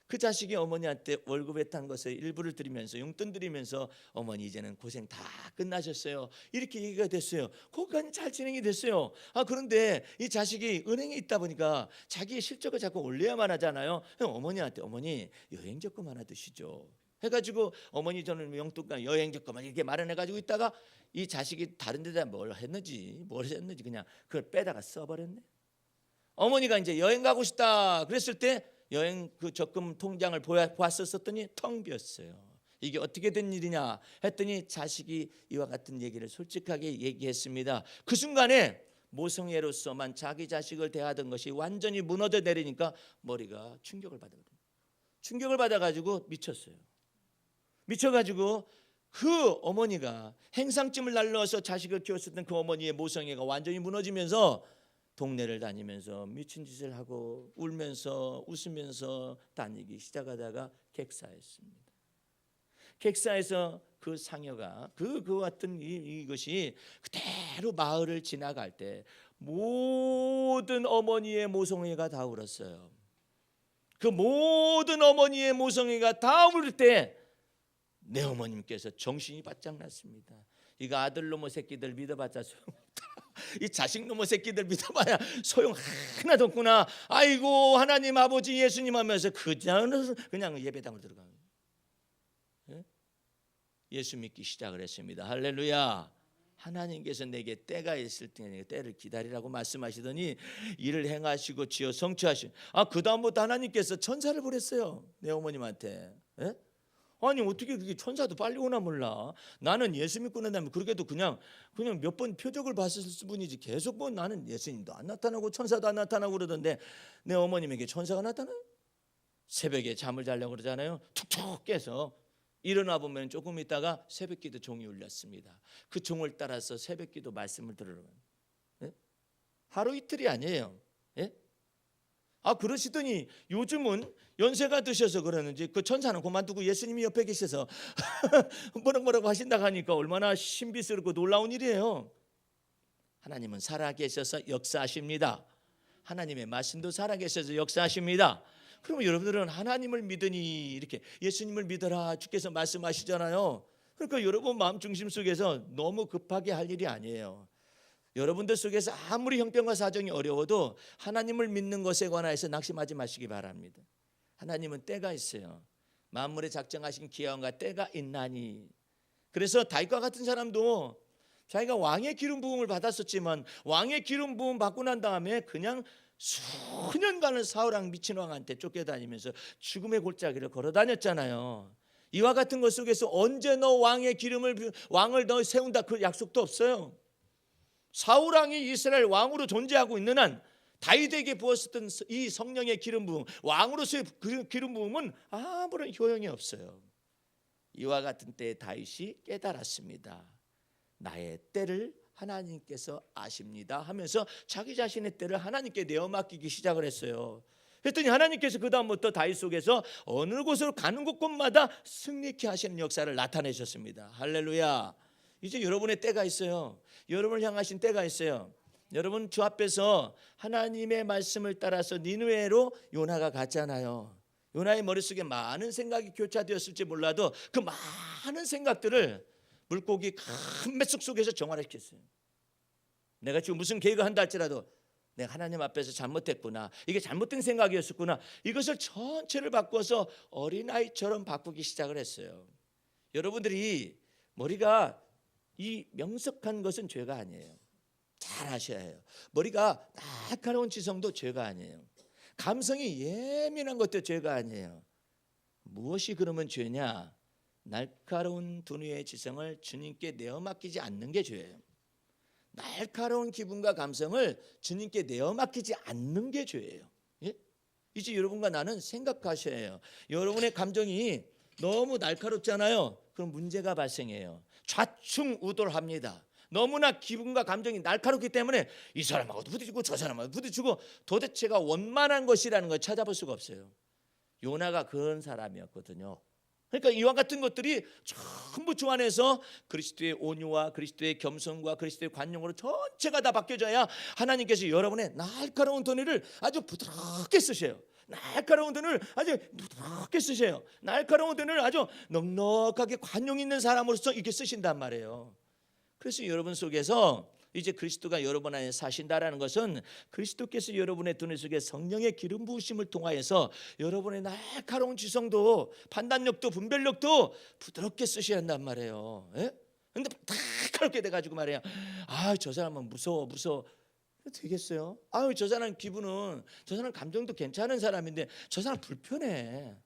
그 자식이 어머니한테 월급에 탄 것을 일부를 드리면서 용돈 드리면서 어머니 이제는 고생 다 끝나셨어요, 이렇게 얘기가 됐어요. 거기까지 잘 진행이 됐어요. 그런데 이 자식이 은행에 있다 보니까 자기의 실적을 자꾸 올려야만 하잖아요. 어머니한테 어머니 여행 적금 하나 드시죠 해가지고 어머니 저는 용돈과 여행 적금을 이렇게 마련해가지고 있다가 이 자식이 다른 데다 뭘 했는지 그냥 그걸 빼다가 써버렸네. 어머니가 이제 여행 가고 싶다 그랬을 때 여행 그 적금 통장을 보았었더니 텅 비었어요. 이게 어떻게 된 일이냐 했더니 자식이 이와 같은 얘기를 솔직하게 얘기했습니다. 그 순간에 모성애로서만 자기 자식을 대하던 것이 완전히 무너져 내리니까 머리가 충격을 받아가지고 미쳤어요. 미쳐가지고 그 어머니가 행상증을 날려서 자식을 키웠었던 그 어머니의 모성애가 완전히 무너지면서 동네를 다니면서 미친 짓을 하고 울면서 웃으면서 다니기 시작하다가 객사했습니다. 객사에서 그 상여가 그 같은 이것이 그대로 마을을 지나갈 때 모든 어머니의 모성애가 다 울었어요. 그 모든 어머니의 모성애가 다 울 때 내 어머님께서 정신이 바짝 났습니다. 이거 아들 놈의 새끼들 믿어봤자 소용없다. 이 자식 놈의 새끼들 믿어봐야 소용 하나도 없구나. 아이고 하나님 아버지 예수님 하면서 그냥 예배당으로 들어가요. 예수 믿기 시작을 했습니다. 할렐루야. 하나님께서 내게 때가 있을 때 때를 기다리라고 말씀하시더니 일을 행하시고 지어 성취하시고 그 다음부터 하나님께서 천사를 보냈어요. 내 어머님한테. 아니 어떻게 그게 천사도 빨리 오나 몰라. 나는 예수 믿고 난 다음에 그렇게도 그냥 몇 번 표적을 봤을 뿐이지 계속 나는 예수님도 안 나타나고 천사도 안 나타나고 그러던데, 내 어머님에게 천사가 나타나요? 새벽에 잠을 자려고 그러잖아요. 툭툭 깨서 일어나 보면 조금 있다가 새벽기도 종이 울렸습니다. 그 종을 따라서 새벽기도 말씀을 들으러 하루 이틀이 아니에요. 그러시더니 요즘은 연세가 드셔서 그러는지 그 천사는 그만두고 예수님이 옆에 계셔서 뭐라고 하신다고 하니까 얼마나 신비스럽고 놀라운 일이에요. 하나님은 살아계셔서 역사하십니다. 하나님의 말씀도 살아계셔서 역사하십니다. 그러면 여러분들은 하나님을 믿으니 이렇게 예수님을 믿어라 주께서 말씀하시잖아요. 그러니까 여러분 마음 중심 속에서 너무 급하게 할 일이 아니에요. 여러분들 속에서 아무리 형편과 사정이 어려워도 하나님을 믿는 것에 관하여서 낙심하지 마시기 바랍니다. 하나님은 때가 있어요. 만물에 작정하신 기한과 때가 있나니. 그래서 다윗과 같은 사람도 자기가 왕의 기름 부음을 받았었지만 왕의 기름 부음 받고 난 다음에 그냥 수년간을 사울왕 미친 왕한테 쫓겨다니면서 죽음의 골짜기를 걸어다녔잖아요. 이와 같은 것 속에서 언제 너 왕의 왕을 너 세운다 그 약속도 없어요. 사울왕이 이스라엘 왕으로 존재하고 있는 한 다윗에게 부었었던 이 성령의 기름 부음, 왕으로서의 기름 부음은 아무런 효용이 없어요. 이와 같은 때에 다윗이 깨달았습니다. 나의 때를 하나님께서 아십니다 하면서 자기 자신의 때를 하나님께 내어 맡기기 시작을 했어요. 그랬더니 하나님께서 그 다음부터 다윗 속에서 어느 곳으로 가는 곳곳마다 승리케 하시는 역사를 나타내셨습니다. 할렐루야. 이제 여러분의 때가 있어요. 여러분을 향하신 때가 있어요. 여러분 주 앞에서 하나님의 말씀을 따라서 니느웨로 요나가 갔잖아요. 요나의 머릿속에 많은 생각이 교차되었을지 몰라도 그 많은 생각들을 물고기 큰 뱃속 속에서 정화시켰어요. 내가 지금 무슨 계획을 한다 할지라도 내가 하나님 앞에서 잘못했구나, 이게 잘못된 생각이었었구나, 이것을 전체를 바꿔서 어린아이처럼 바꾸기 시작을 했어요. 여러분들이 머리가 이 명석한 것은 죄가 아니에요. 잘 아셔야 해요. 머리가 날카로운 지성도 죄가 아니에요. 감성이 예민한 것도 죄가 아니에요. 무엇이 그러면 죄냐? 날카로운 두뇌의 지성을 주님께 내어 맡기지 않는 게 죄예요. 날카로운 기분과 감성을 주님께 내어 맡기지 않는 게 죄예요. 예? 이제 여러분과 나는 생각하셔야 해요. 여러분의 감정이 너무 날카롭잖아요. 그럼 문제가 발생해요. 좌충우돌합니다. 너무나 기분과 감정이 날카롭기 때문에 이 사람하고도 부딪히고 저 사람하고도 부딪히고 도대체가 원만한 것이라는 걸 찾아볼 수가 없어요. 요나가 그런 사람이었거든요. 그러니까 이와 같은 것들이 전부 주 안에서 그리스도의 온유와 그리스도의 겸손과 그리스도의 관용으로 전체가 다 바뀌어져야 하나님께서 여러분의 날카로운 도뇌를 아주 부드럽게 쓰셔요. 날카로운 도뇌를 아주 부드럽게 쓰셔요. 날카로운 도뇌를 아주 넉넉하게 관용 있는 사람으로서 이렇게 쓰신단 말이에요. 그래서 여러분 속에서 이제 그리스도가 여러분 안에 사신다라는 것은 그리스도께서 여러분의 두뇌 속에 성령의 기름 부으심을 통하여서 여러분의 날카로운 지성도 판단력도 분별력도 부드럽게 쓰셔야 한단 말이에요. 그런데 날카롭게 돼가지고 말이에요. 아, 저 사람은 무서워. 되겠어요? 아유, 저 사람 기분은, 저 사람 감정도 괜찮은 사람인데 저 사람 불편해.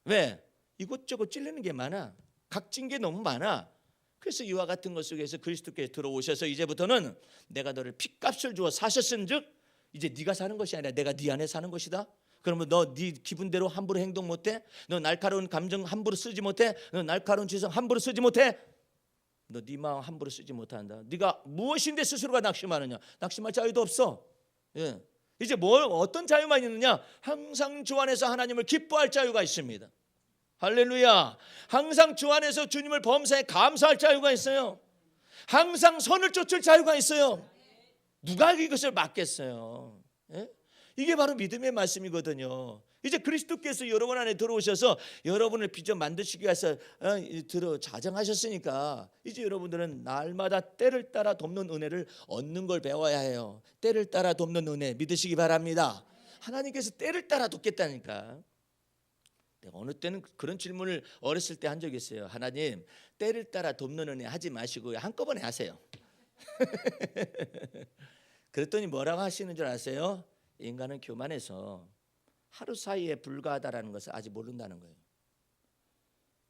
왜? 이것저것 찔리는 게 많아. 각진 게 너무 많아. 그래서 이와 같은 것 속에서 그리스도께 들어오셔서 이제부터는 내가 너를 핏값을 주어 사셨은즉 이제 네가 사는 것이 아니라 내가 네 안에 사는 것이다. 그러면 너 네 기분대로 함부로 행동 못해? 너 날카로운 감정 함부로 쓰지 못해? 너 날카로운 지성 함부로 쓰지 못해? 너 네 마음 함부로 쓰지 못한다. 네가 무엇인데 스스로가 낙심하느냐? 낙심할 자유도 없어. 예. 이제 어떤 자유만 있느냐? 항상 주 안에서 하나님을 기뻐할 자유가 있습니다. 할렐루야. 항상 주 안에서 주님을 범사에 감사할 자유가 있어요. 항상 선을 쫓을 자유가 있어요. 누가 이것을 막겠어요? 예? 이게 바로 믿음의 말씀이거든요. 이제 그리스도께서 여러분 안에 들어오셔서 여러분을 빚어 만드시기 위해서 자정하셨으니까 이제 여러분들은 날마다 때를 따라 돕는 은혜를 얻는 걸 배워야 해요. 때를 따라 돕는 은혜 믿으시기 바랍니다. 하나님께서 때를 따라 돕겠다니까. 내가 어느 때는 그런 질문을 어렸을 때 한 적이 있어요. 하나님, 때를 따라 돕는 은혜 하지 마시고 한꺼번에 하세요. 그랬더니 뭐라고 하시는 줄 아세요? 인간은 교만해서 하루 사이에 불과하다라는 것을 아직 모른다는 거예요.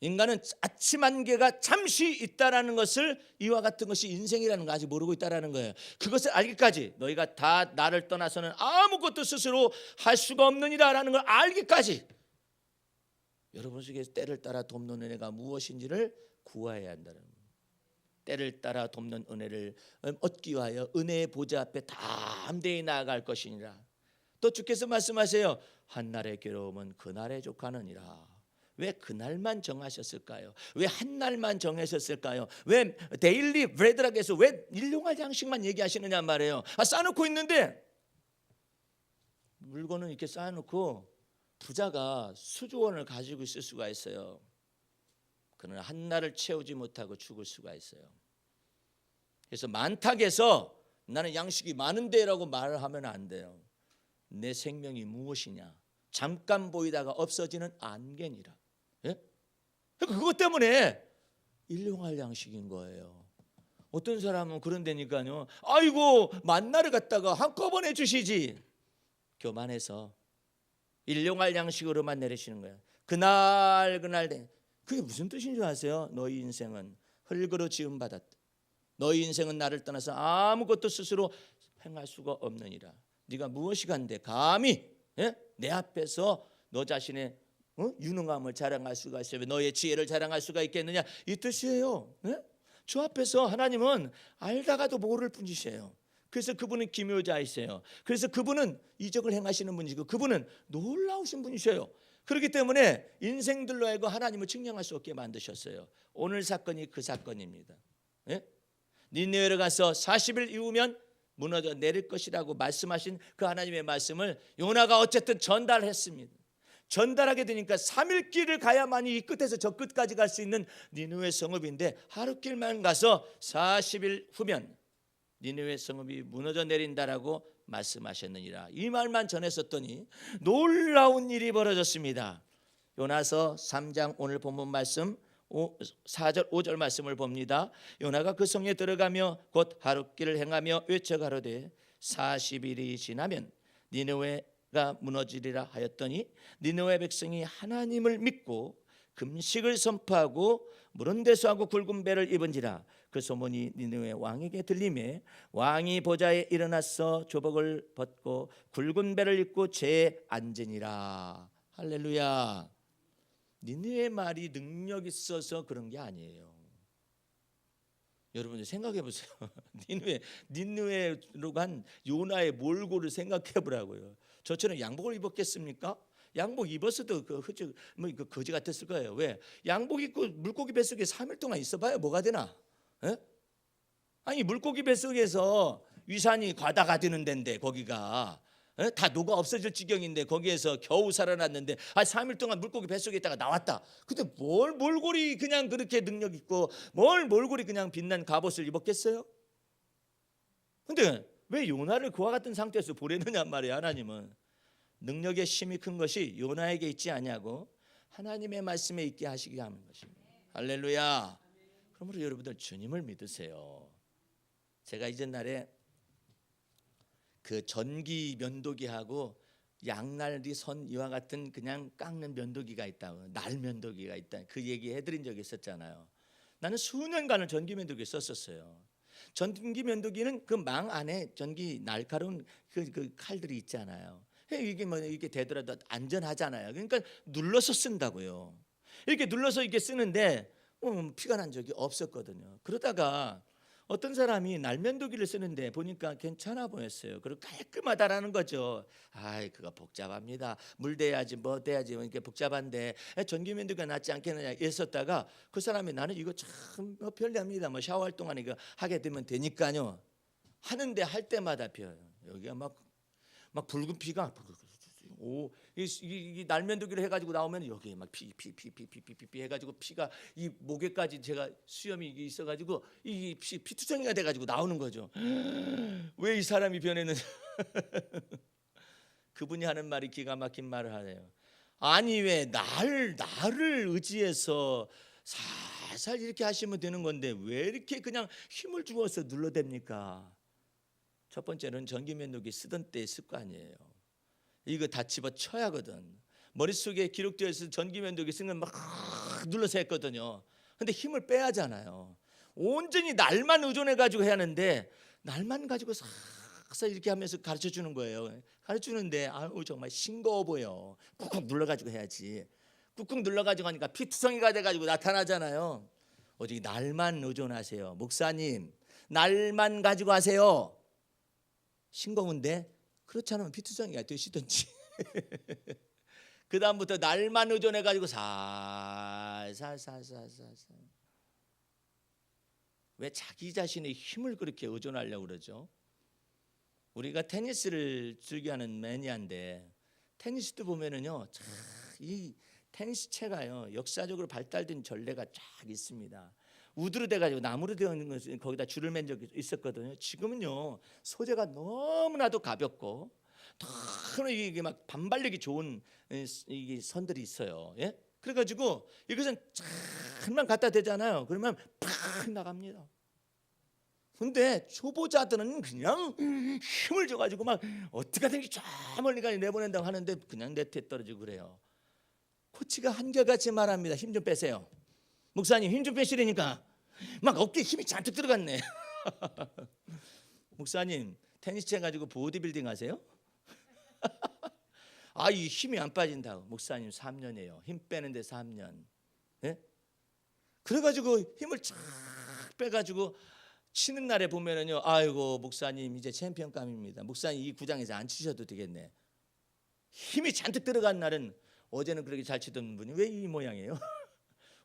인간은 아침 안개가 잠시 있다라는 것을, 이와 같은 것이 인생이라는 걸 아직 모르고 있다라는 거예요. 그것을 알기까지, 너희가 다 나를 떠나서는 아무것도 스스로 할 수가 없느니라라는 걸 알기까지 여러분 속에 때를 따라 돕는 은혜가 무엇인지를 구해야 한다는 거예요. 때를 따라 돕는 은혜를 얻기 위하여 은혜의 보좌 앞에 담대히 나아갈 것이니라. 또 주께서 말씀하세요. 한날의 괴로움은 그날에 족하느니라. 왜 그날만 정하셨을까요? 왜 한날만 정하셨을까요? 왜 데일리 브레드라고 해서 왜 일용할 양식만 얘기하시느냐 말이에요. 쌓아놓고 있는데, 물건은 이렇게 쌓아놓고 부자가 수조원을 가지고 있을 수가 있어요. 그는 한날을 채우지 못하고 죽을 수가 있어요. 그래서 만탁에서 나는 양식이 많은데라고 말을 하면 안 돼요. 내 생명이 무엇이냐? 잠깐 보이다가 없어지는 안개니라. 예? 그것 때문에 일용할 양식인 거예요. 어떤 사람은 그런 데니까요. 아이고, 만나를 갖다가 한꺼번에 주시지. 교만해서 일용할 양식으로만 내리시는 거예요. 그날 그게 무슨 뜻인 줄 아세요? 너희 인생은 흙으로 지음 받았다. 너희 인생은 나를 떠나서 아무것도 스스로 행할 수가 없느니라. 네가 무엇이 간데 감히 내 앞에서 너 자신의 유능함을 자랑할 수가 있어요. 너의 지혜를 자랑할 수가 있겠느냐, 이 뜻이에요. 주 앞에서 하나님은 알다가도 모를 분이세요. 그래서 그분은 기묘자이세요. 그래서 그분은 이적을 행하시는 분이시고 그분은 놀라우신 분이세요. 그렇기 때문에 인생들로 하여금 하나님을 측량할 수 없게 만드셨어요. 오늘 사건이 그 사건입니다. 니느웨로 가서 40일 이후면 무너져 내릴 것이라고 말씀하신 그 하나님의 말씀을 요나가 어쨌든 전달했습니다. 전달하게 되니까 3일 길을 가야만이 이 끝에서 저 끝까지 갈 수 있는 니느웨 성읍인데 하루 길만 가서 40일 후면 니느웨 성읍이 무너져 내린다라고 말씀하셨느니라. 이 말만 전했었더니 놀라운 일이 벌어졌습니다. 요나서 3장 오늘 본문 말씀 4절 5절 말씀을 봅니다. 요나가 그 성에 들어가며 곧 하룻길을 행하며 외쳐가로되 40일이 지나면 니느웨가 무너지리라 하였더니 니느웨 백성이 하나님을 믿고 금식을 선포하고 무른 대수하고 굵은 배를 입은지라. 그 소문이 니느웨 왕에게 들림에 왕이 보좌에 일어나서 조복을 벗고 굵은 배를 입고 재에 앉으니라. 할렐루야. 니느웨 말이 능력 있어서 그런 게 아니에요. 여러분들 생각해 보세요. 니느웨로 간 요나의 몰골을 생각해 보라고요. 저처럼 양복을 입었겠습니까? 양복 입었어도 그 거지 같았을 거예요. 왜? 양복 입고 물고기 뱃속에 3일 동안 있어봐야 뭐가 되나? 아니 물고기 뱃속에서 위산이 과다가 되는 데인데 거기가 다 녹아 없어질 지경인데 거기에서 겨우 살아났는데 3일 동안 물고기 뱃속에 있다가 나왔다. 근데 뭘 몰골이 그냥 그렇게 능력 있고 뭘 몰골이 그냥 빛난 갑옷을 입었겠어요? 근데 왜 요나를 그와 같은 상태에서 보내느냐 말이에요. 하나님은 능력의 힘이 큰 것이 요나에게 있지 아니하고 하나님의 말씀에 있게 하시게 하는 것입니다. 할렐루야. 그러므로 여러분들 주님을 믿으세요. 제가 이전날에 그 전기 면도기하고 양날이 선 이와 같은 그냥 깎는 면도기가 있다고, 날 면도기가 있다, 그 얘기 해드린 적이 있었잖아요. 나는 수년간을 전기 면도기 썼었어요. 전기 면도기는 그 망 안에 전기 날카로운 그 칼들이 있잖아요. 이게 뭐 이게 되더라도 안전하잖아요. 그러니까 눌러서 쓴다고요. 이렇게 눌러서 이렇게 쓰는데 피가 난 적이 없었거든요. 그러다가 어떤 사람이 날면도기를 쓰는데 보니까 괜찮아 보였어요. 그리고 깔끔하다라는 거죠. 그거 복잡합니다. 물 대야지 뭐 대야지 이렇게 복잡한데 전기면도기가 낫지 않겠느냐 했었다가 그 사람이 나는 이거 참 편리합니다. 뭐 샤워할 동안 이거 하게 되면 되니까요. 하는데 할 때마다 피어요. 여기가 막 붉은 피가 이 날면도기를 해가지고 나오면 여기에 막 피 해가지고 피가 이 목에까지 제가 수염이 있어가지고 이 피투성이가 돼가지고 나오는 거죠. 왜 이 사람이 변했는지. 그분이 하는 말이 기가 막힌 말을 하네요. 아니 왜 나를 의지해서 살살 이렇게 하시면 되는 건데 왜 이렇게 그냥 힘을 주어서 눌러댑니까? 첫 번째는 전기면도기 쓰던 때의 습관이에요. 이거 다 집어쳐야 하거든. 머릿속에 기록되어 있어서 전기면도기 쓰는 막 눌러서 했거든요. 근데 힘을 빼야 하잖아요. 온전히 날만 의존해가지고 해야 하는데 날만 가지고 싹싹 이렇게 하면서 가르쳐주는 거예요. 가르쳐주는데 정말 싱거워 보여. 꾹꾹 눌러가지고 해야지. 꾹꾹 눌러가지고 하니까 피투성이가 돼가지고 나타나잖아요. 오직 날만 의존하세요. 목사님 날만 가지고 하세요. 싱거운데 그렇지 않으면 피투성이가 되시든지. 그 다음부터 날만 의존해가지고 살살살살살살. 왜 자기 자신의 힘을 그렇게 의존하려고 그러죠? 우리가 테니스를 즐겨하는 매니아인데 테니스도 보면은요, 이 테니스 채가요 역사적으로 발달된 전례가 쫙 있습니다. 우드로 돼가지고 나무로 되어 있는 것은 거기다 줄을 맨 적이 있었거든요. 지금은요 소재가 너무나도 가볍고 너무 이게 막 반발력이 좋은 이게 선들이 있어요. 예? 그래가지고 이것은 잠만 갖다 대잖아요. 그러면 팍 나갑니다. 근데 초보자들은 그냥 힘을 줘가지고 막 어떻게 하든지 저 멀리까지 내보낸다고 하는데 그냥 네트에 떨어지고 그래요. 코치가 한결같이 말합니다. 힘 좀 빼세요. 목사님 힘 좀 빼시라니까. 막 어깨에 힘이 잔뜩 들어갔네. 목사님 테니스 쳐가지고 보디빌딩 하세요? 아, 이 힘이 안 빠진다고. 목사님 3년이에요. 힘 빼는데 3년. 예? 그래가지고 힘을 쫙 빼가지고 치는 날에 보면은요, 아이고 목사님 이제 챔피언감입니다. 목사님 이 구장에서 안 치셔도 되겠네. 힘이 잔뜩 들어간 날은, 어제는 그렇게 잘 치던 분이 왜 이 모양이에요?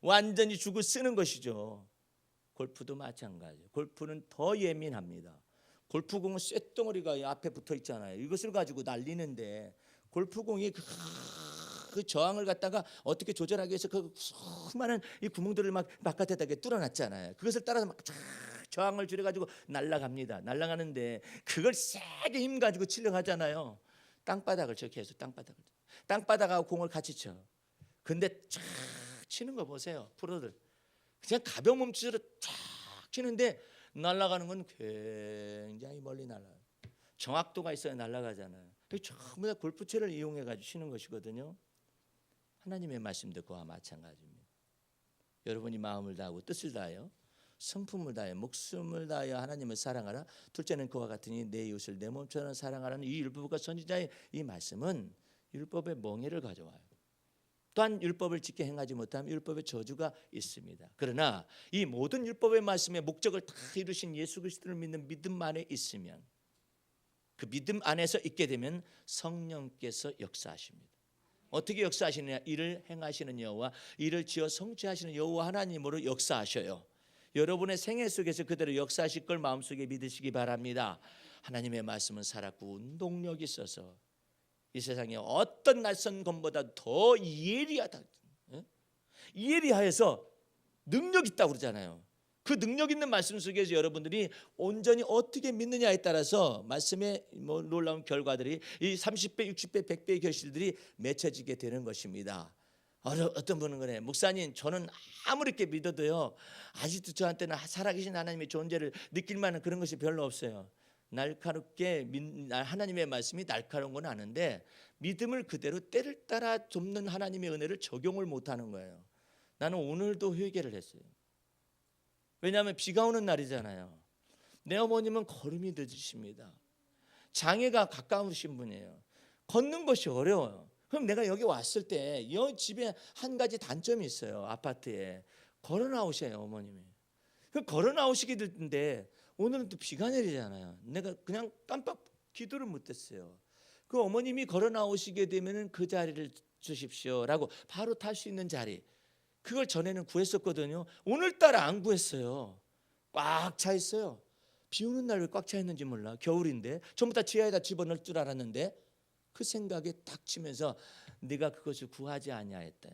완전히 죽을 쓰는 것이죠. 골프도 마찬가지예요. 골프는 더 예민합니다. 골프공은 쇳덩어리가 앞에 붙어 있잖아요. 이것을 가지고 날리는데 골프공이 그 저항을 갖다가 어떻게 조절하기 위해서 그 수많은 이 구멍들을 막 바깥에다 뚫어놨잖아요. 그것을 따라서 막 저항을 줄여가지고 날아갑니다. 날아가는데 그걸 세게 힘 가지고 치려고 하잖아요. 땅바닥을 쳐, 계속 땅바닥하고 공을 같이 쳐. 근데 쫙 치는 거 보세요. 프로들 그냥 가벼운 몸짓으로 쫙 치는데 날아가는 건 굉장히 멀리 날아가요. 정확도가 있어야 날아가잖아요. 전부 다 골프채를 이용해 가지고 치는 것이거든요. 하나님의 말씀도 그와 마찬가지입니다. 여러분이 마음을 다하고 뜻을 다하여 성품을 다하여 목숨을 다하여 하나님을 사랑하라. 둘째는 그와 같으니 내 이웃을 내 몸처럼 사랑하라는 이 율법과 선지자의 이 말씀은 율법의 멍에를 가져와요. 또한 율법을 지켜 행하지 못하면 율법의 저주가 있습니다. 그러나 이 모든 율법의 말씀의 목적을 다 이루신 예수 그리스도를 믿는 믿음 안에 있으면, 그 믿음 안에서 있게 되면 성령께서 역사하십니다. 어떻게 역사하시느냐? 이를 행하시는 여호와, 이를 지어 성취하시는 여호와 하나님으로 역사하셔요. 여러분의 생애 속에서 그대로 역사하실 걸 마음속에 믿으시기 바랍니다. 하나님의 말씀은 살았고 운동력이 있어서 이 세상에 어떤 낯선 것보다 더 예리하다. 예리하여서 능력 있다고 그러잖아요. 그 능력 있는 말씀 속에서 여러분들이 온전히 어떻게 믿느냐에 따라서 말씀의 놀라운 결과들이 이 30배, 60배, 100배의 결실들이 맺혀지게 되는 것입니다. 어떤 분은 그래, 목사님 저는 아무리 이렇게 믿어도요 아직도 저한테는 살아계신 하나님의 존재를 느낄 만한 그런 것이 별로 없어요. 날카롭게 하나님의 말씀이 날카로운 건 아는데 믿음을 그대로 때를 따라 돕는 하나님의 은혜를 적용을 못하는 거예요. 나는 오늘도 회개를 했어요. 왜냐하면 비가 오는 날이잖아요. 내 어머님은 걸음이 늦으십니다. 장애가 가까우신 분이에요. 걷는 것이 어려워요. 그럼 내가 여기 왔을 때 이 집에 한 가지 단점이 있어요. 아파트에 걸어 나오셔요 어머님이. 걸어 나오시게 되는데 오늘은 또 비가 내리잖아요. 내가 그냥 깜빡 기도를 못했어요. 그 어머님이 걸어 나오시게 되면은 그 자리를 주십시오라고 바로 탈 수 있는 자리, 그걸 전에는 구했었거든요. 오늘따라 안 구했어요. 꽉 차 있어요. 비 오는 날 왜 꽉 차 있는지 몰라. 겨울인데 전부 다 지하에다 집어넣을 줄 알았는데 그 생각에 딱 치면서 네가 그것을 구하지 아니하였다.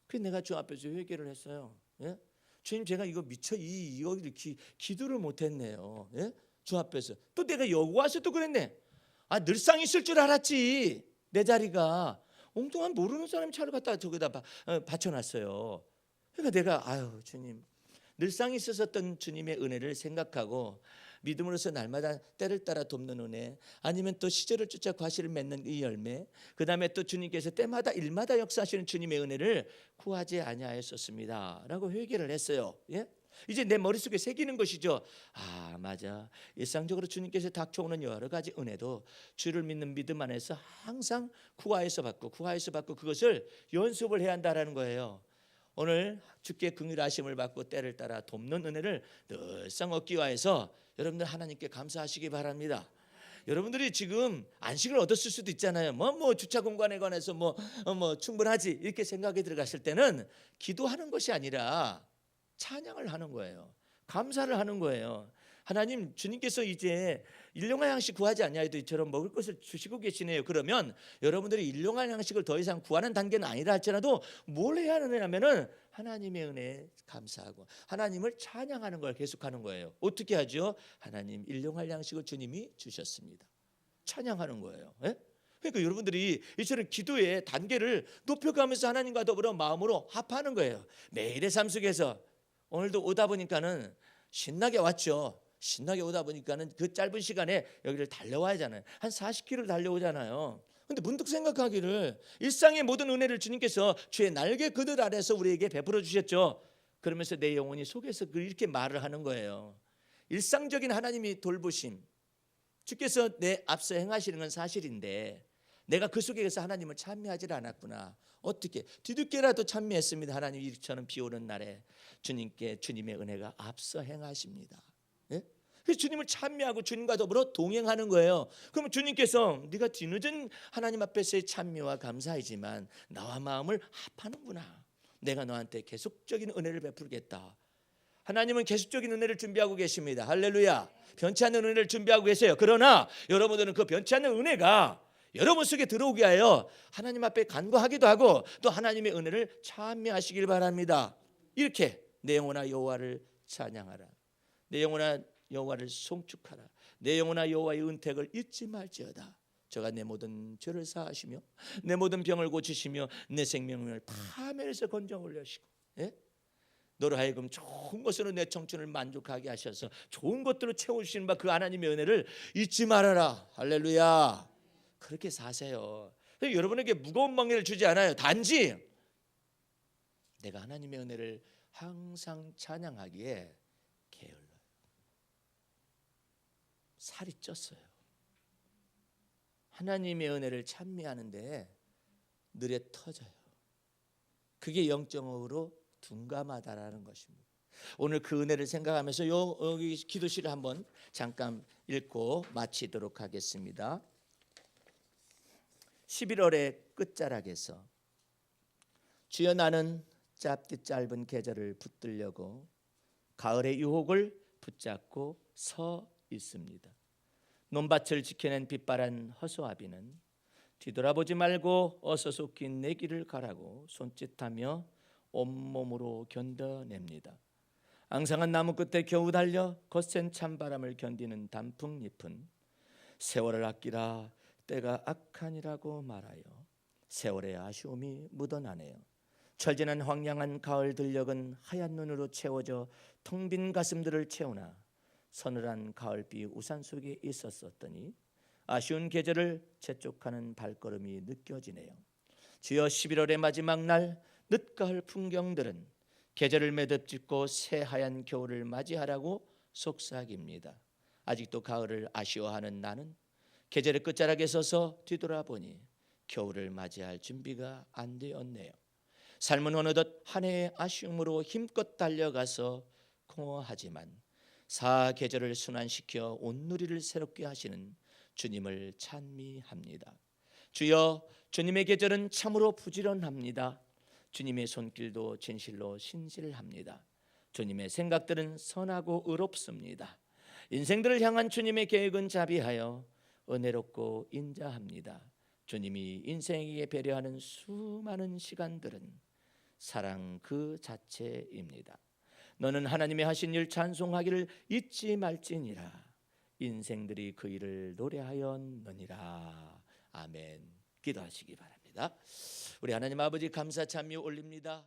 그래서 내가 주 앞에서 회개를 했어요. 예? 주님 제가 이거 미처 이거를 기도를 못했네요. 예? 주 앞에서 또 내가 여기 와서 또 그랬네. 아 늘상 있을 줄 알았지. 내 자리가 엉뚱한 모르는 사람 차를 갖다 저기다 받쳐놨어요. 그러니까 내가 아유 주님, 늘상 있었던 주님의 은혜를 생각하고 믿음으로서 날마다 때를 따라 돕는 은혜, 아니면 또 시절을 쫓아 과실을 맺는 이 열매, 그 다음에 또 주님께서 때마다 일마다 역사하시는 주님의 은혜를 구하지 아니하였었습니다 라고 회개를 했어요. 예? 이제 내 머릿속에 새기는 것이죠. 아 맞아, 일상적으로 주님께서 닥쳐오는 여러 가지 은혜도 주를 믿는 믿음 안에서 항상 구하여서 받고 그것을 연습을 해야 한다라는 거예요. 오늘 주께 긍휼하심을 받고 때를 따라 돕는 은혜를 늘상 얻기 위해서 여러분들 하나님께 감사하시기 바랍니다. 여러분들이 지금 안식을 얻었을 수도 있잖아요. 뭐 주차 공간에 관해서 뭐 충분하지 이렇게 생각이 들어갔을 때는 기도하는 것이 아니라 찬양을 하는 거예요. 감사를 하는 거예요. 하나님, 주님께서 이제 일용할 양식 구하지 아니하여도 이처럼 먹을 것을 주시고 계시네요. 그러면 여러분들이 일용할 양식을 더 이상 구하는 단계는 아니라 할지라도 뭘 해야 하느냐면은 하나님의 은혜에 감사하고 하나님을 찬양하는 걸 계속하는 거예요. 어떻게 하죠? 하나님, 일용할 양식을 주님이 주셨습니다. 찬양하는 거예요. 예? 그러니까 여러분들이 이처럼 기도의 단계를 높여가면서 하나님과 더불어 마음으로 합하는 거예요. 매일의 삶 속에서 오늘도 오다 보니까는 신나게 왔죠. 신나게 오다 보니까는 그 짧은 시간에 여기를 달려와야 하잖아요. 한 40km 달려오잖아요. 근데 문득 생각하기를 일상의 모든 은혜를 주님께서 주의 날개 그늘 아래서 우리에게 베풀어 주셨죠. 그러면서 내 영혼이 속에서 이렇게 말을 하는 거예요. 일상적인 하나님이 돌보심, 주께서 내 앞서 행하시는 건 사실인데 내가 그 속에서 하나님을 찬미하지 않았구나. 어떻게 뒤늦게라도 찬미했습니다. 하나님 이처럼 비 오는 날에 주님께 주님의 은혜가 앞서 행하십니다. 예? 그래서 주님을 찬미하고 주님과 더불어 동행하는 거예요. 그럼 주님께서 네가 뒤늦은 하나님 앞에서의 찬미와 감사이지만 나와 마음을 합하는구나. 내가 너한테 계속적인 은혜를 베풀겠다. 하나님은 계속적인 은혜를 준비하고 계십니다. 할렐루야. 변치 않는 은혜를 준비하고 계세요. 그러나 여러분들은 그 변치 않는 은혜가 여러분 속에 들어오게 하여 하나님 앞에 간구하기도 하고 또 하나님의 은혜를 찬미하시길 바랍니다. 이렇게 내 영혼아 여호와를 찬양하라. 내 영혼아 여호와를 송축하라. 내 영혼아 여호와의 은택을 잊지 말지어다. 저가 내 모든 죄를 사하시며 내 모든 병을 고치시며 내 생명을 파멸에서 건져 올려시고, 예? 너로 하여금 좋은 것으로 내 청춘을 만족하게 하셔서 좋은 것들로 채워주시는 바 그 하나님의 은혜를 잊지 말아라. 할렐루야. 그렇게 사세요. 여러분에게 무거운 멍에를 주지 않아요. 단지 내가 하나님의 은혜를 항상 찬양하기에 게을러요. 살이 쪘어요. 하나님의 은혜를 찬미하는데 느려 터져요. 그게 영적으로 둔감하다라는 것입니다. 오늘 그 은혜를 생각하면서 여기 기도실을 한번 잠깐 읽고 마치도록 하겠습니다. 11월의 끝자락에서 주여 나는 짧디 짧은 계절을 붙들려고 가을의 유혹을 붙잡고 서 있습니다. 논밭을 지켜낸 빛바란 허수아비는 뒤돌아보지 말고 어서 속히 내 길을 가라고 손짓하며 온몸으로 견뎌냅니다. 앙상한 나무 끝에 겨우 달려 거센 찬바람을 견디는 단풍잎은 세월을 아끼라 때가 악하니라고 말하여 세월의 아쉬움이 묻어나네요. 철진한 황량한 가을 들녘은 하얀 눈으로 채워져 텅 빈 가슴들을 채우나 서늘한 가을비 우산 속에 있었었더니 아쉬운 계절을 재촉하는 발걸음이 느껴지네요. 주여 11월의 마지막 날 늦가을 풍경들은 계절을 매듭짓고 새하얀 겨울을 맞이하라고 속삭입니다. 아직도 가을을 아쉬워하는 나는 계절의 끝자락에 서서 뒤돌아보니 겨울을 맞이할 준비가 안 되었네요. 삶은 어느덧 한 해의 아쉬움으로 힘껏 달려가서 공허하지만 사계절을 순환시켜 온누리를 새롭게 하시는 주님을 찬미합니다. 주여 주님의 계절은 참으로 부지런합니다. 주님의 손길도 진실로 신실합니다. 주님의 생각들은 선하고 의롭습니다. 인생들을 향한 주님의 계획은 자비하여 은혜롭고 인자합니다. 주님이 인생에게 배려하는 수많은 시간들은 사랑 그 자체입니다. 너는 하나님의 하신 일 찬송하기를 잊지 말지니라. 인생들이 그 일을 노래하였느니라. 아멘. 기도하시기 바랍니다. 우리 하나님 아버지 감사 찬미 올립니다.